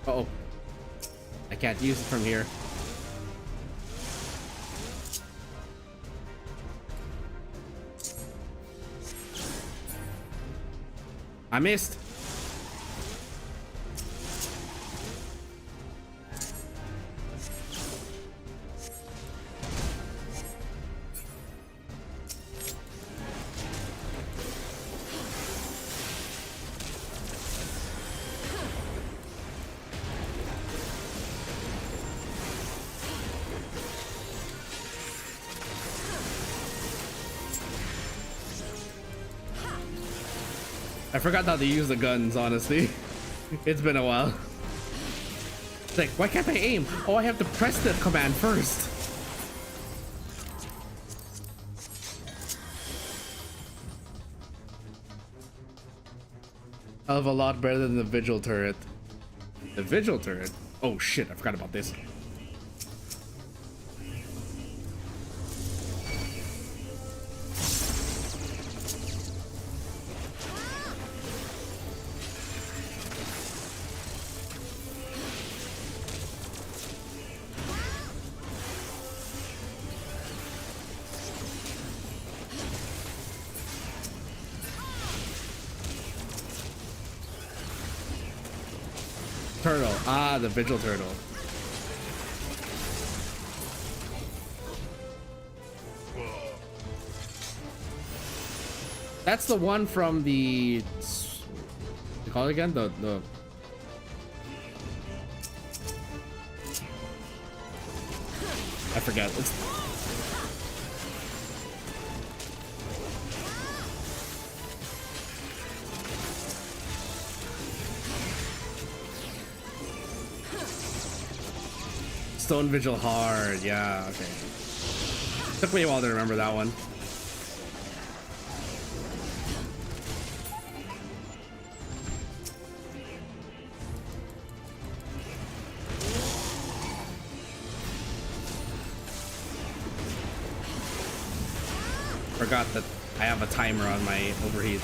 Uh-oh. I can't use it from here. I missed. I forgot how to use the guns, honestly. It's been a while. It's like, why can't I aim? Oh, I have to press the command first. Hell of a lot better than the vigil turret. The vigil turret? Oh shit, I forgot about this. Turtle. Ah, the vigil turtle. That's the one from the... You call it again? The... I forgot. It's... Stone Vigil hard, yeah, okay. Took me a while to remember that one. Forgot that I have a timer on my overheat.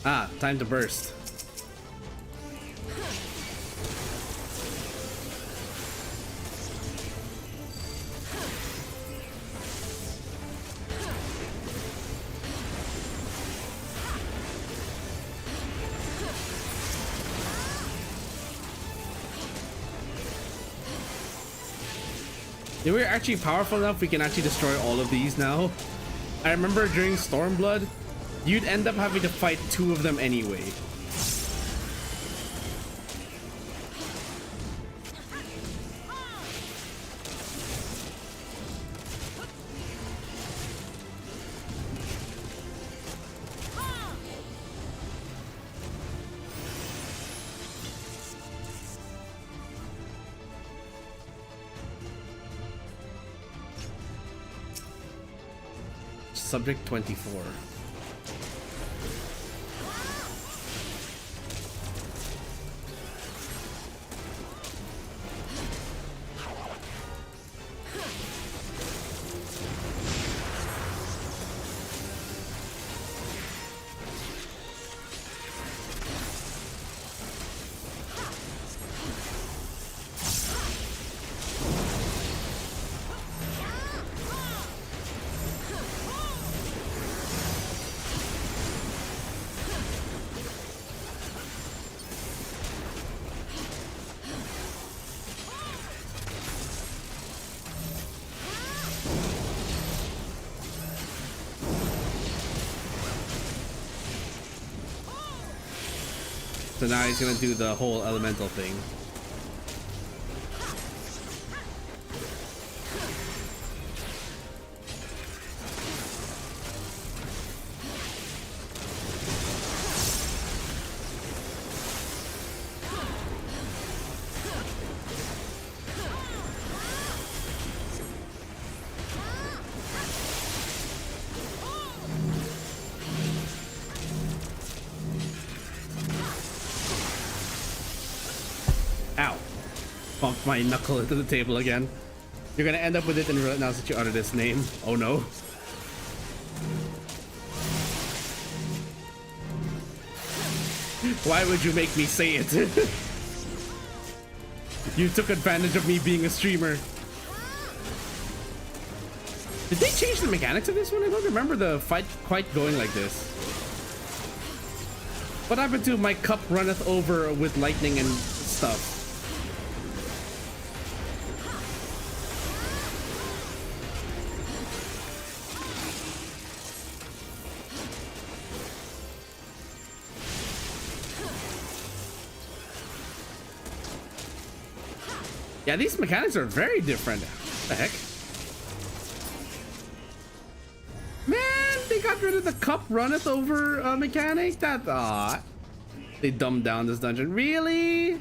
Ah, time to burst. Yeah, we're actually powerful enough we can actually destroy all of these now. I remember during Stormblood, you'd end up having to fight 2 of them anyway. Subject 24. So now he's gonna do the whole elemental thing. Bumped my knuckle into the table again. You're gonna end up with it in real now since you uttered its name. Oh no. Why would you make me say it? You took advantage of me being a streamer. Did they change the mechanics of this one? I don't remember the fight quite going like this. What happened to my cup runneth over with lightning and stuff? Yeah, these mechanics are very different. What the heck? Man, they got rid of the cup runneth over mechanic? That, they dumbed down this dungeon. Really?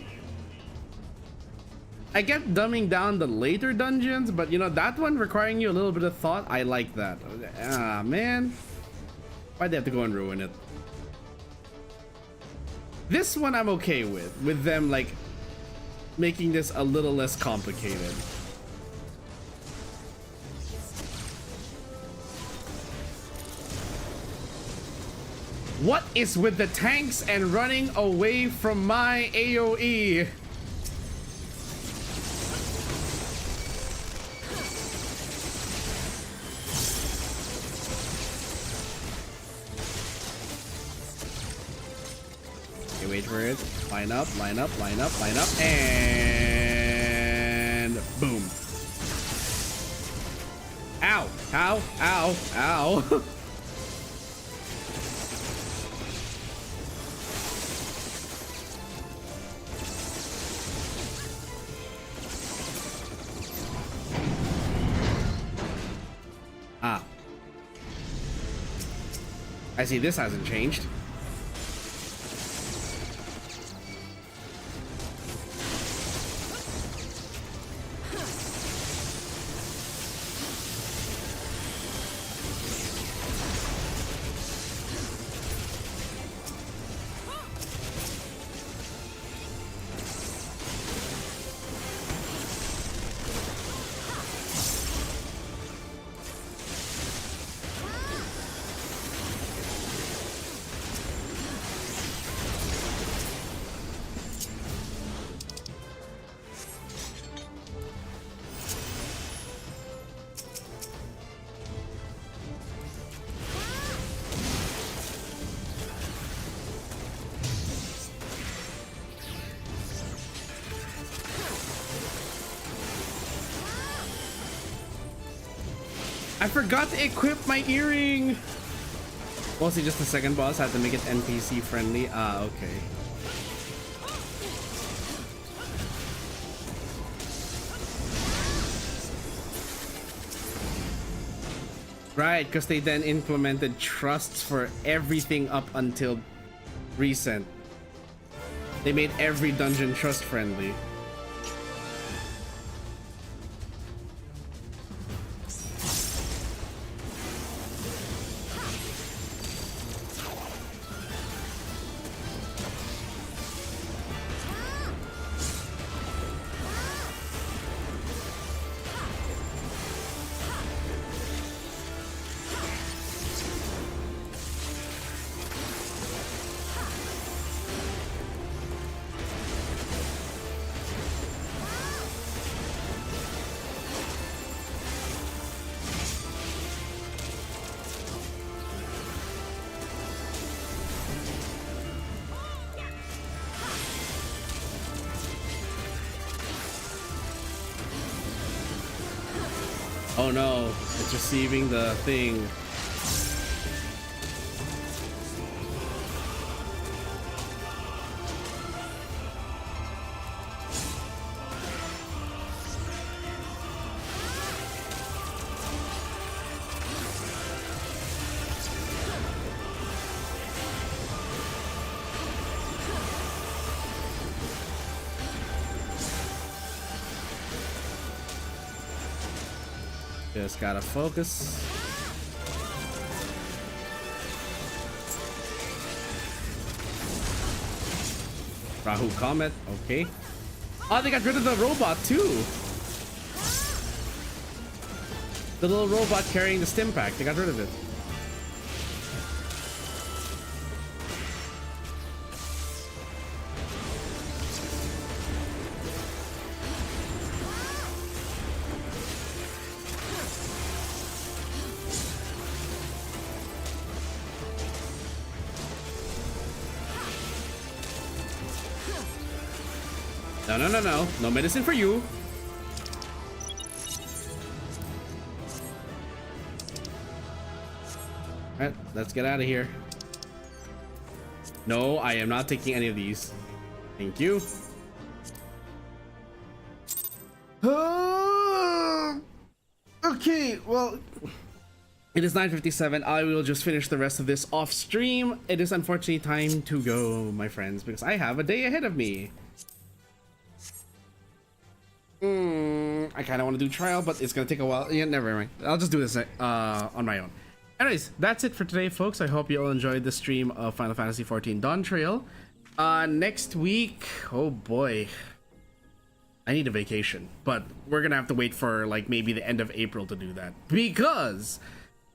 I get dumbing down the later dungeons, but you know, that one requiring you a little bit of thought, I like that. Ah, man. Why'd they have to go and ruin it? This one I'm okay with them, like, making this a little less complicated. What is with the tanks and running away from my AoE? Okay, wait for it. Line up, line up, line up, line up, and boom. Ow, ow, ow, ow. Ah. I see this hasn't changed. I forgot to equip my earring. Mostly just the second boss. I have to make it NPC friendly. Ah, okay. Right, because they then implemented trusts for everything up until recent. They made every dungeon trust friendly. Oh no, it's receiving the thing. Just gotta focus. Rahu Comet, okay. Oh, they got rid of the robot too. The little robot carrying the stim pack, they got rid of it. No medicine for you. Alright, let's get out of here. No, I am not taking any of these. Thank you. Okay, well, it is 9:57. I will just finish the rest of this off stream. It is unfortunately time to go, my friends, because I have a day ahead of me. I kind of want to do trial, but it's gonna take a while. Yeah, never mind. I'll just do this on my own. Anyways, that's it for today, folks. I hope you all enjoyed the stream of Final Fantasy XIV Dawntrail. Next week, oh boy, I need a vacation, but we're gonna have to wait for like maybe the end of April to do that, because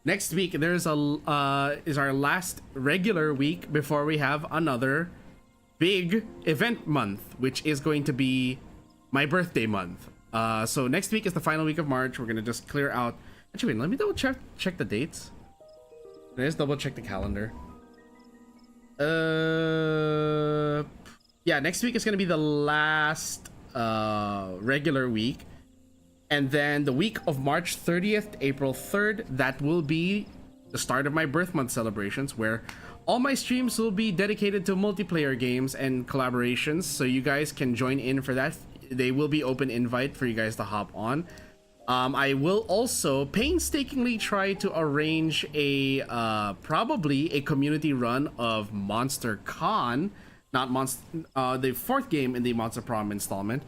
next week there's is our last regular week before we have another big event month, which is going to be my birthday month. So next week is the final week of March. We're gonna just clear out. Actually, wait, let me double check the dates. Can I just double check the calendar? Yeah, next week is gonna be the last regular week, and then the week of March 30th, April 3rd, that will be the start of my birth month celebrations, where all my streams will be dedicated to multiplayer games and collaborations, so you guys can join in for that. They will be open invite for you guys to hop on. I will also painstakingly try to arrange a probably a community run of Monster Con, not the fourth game in the Monster Prom installment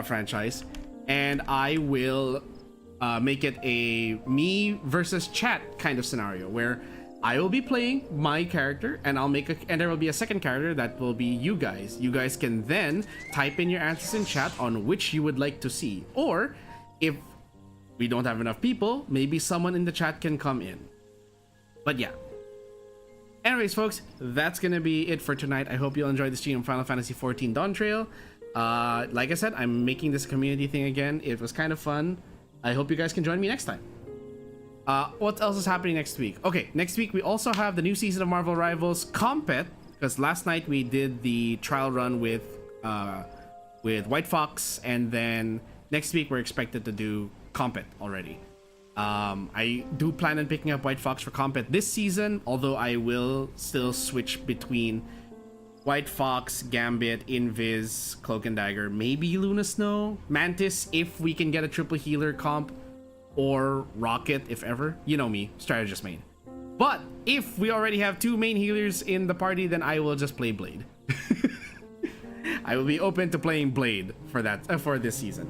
franchise, and I will make it a me versus chat kind of scenario where I will be playing my character, and and there will be a second character that will be you guys. You guys can then type in your answers in chat on which you would like to see, or if we don't have enough people, maybe someone in the chat can come in. But yeah. Anyways, folks, that's gonna be it for tonight. I hope you'll enjoy the stream of Final Fantasy XIV Dawntrail. Like I said, I'm making this community thing again. It was kind of fun. I hope you guys can join me next time. What else is happening next week? Okay, next week we also have the new season of Marvel Rivals Compet, because last night we did the trial run with White Fox, and then next week we're expected to do Compet already. I do plan on picking up White Fox for combat this season, although I will still switch between White Fox, Gambit, Invis, Cloak and Dagger, maybe Luna Snow, Mantis if we can get a triple healer comp, or Rocket if ever. You know me, strategist main. But if we already have 2 main healers in the party, then I will just play Blade. I will be open to playing Blade for that for this season.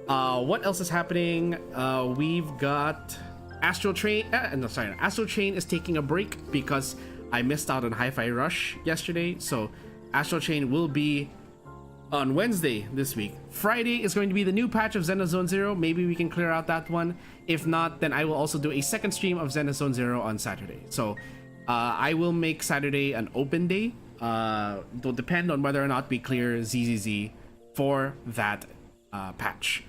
What else is happening? We've got Astral Train. Astral Train is taking a break because I missed out on Hi-Fi Rush yesterday. So Astral Chain will be on Wednesday this week. Friday is going to be the new patch of Xenozone Zero. Maybe we can clear out that one. If not, then I will also do a second stream of Xenozone Zero on Saturday. So I will make Saturday an open day. It'll depend on whether or not we clear ZZZ for that patch.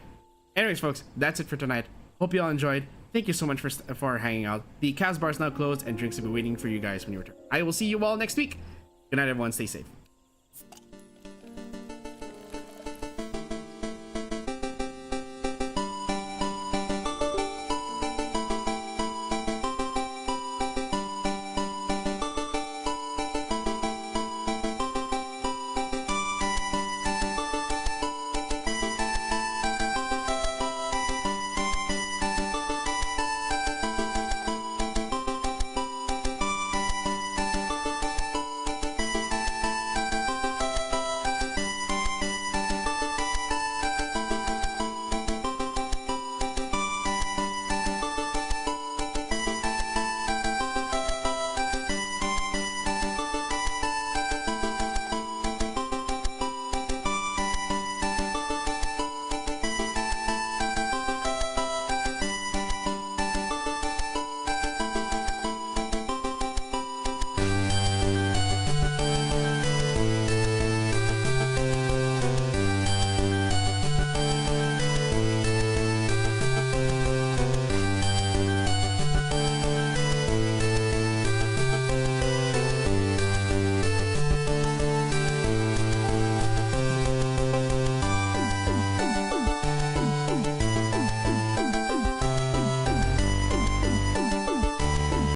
Anyways, folks, that's it for tonight. Hope you all enjoyed. Thank you so much for hanging out. The KAZ bar is now closed and drinks will be waiting for you guys when you return. I will see you all next week. Good night, everyone. Stay safe.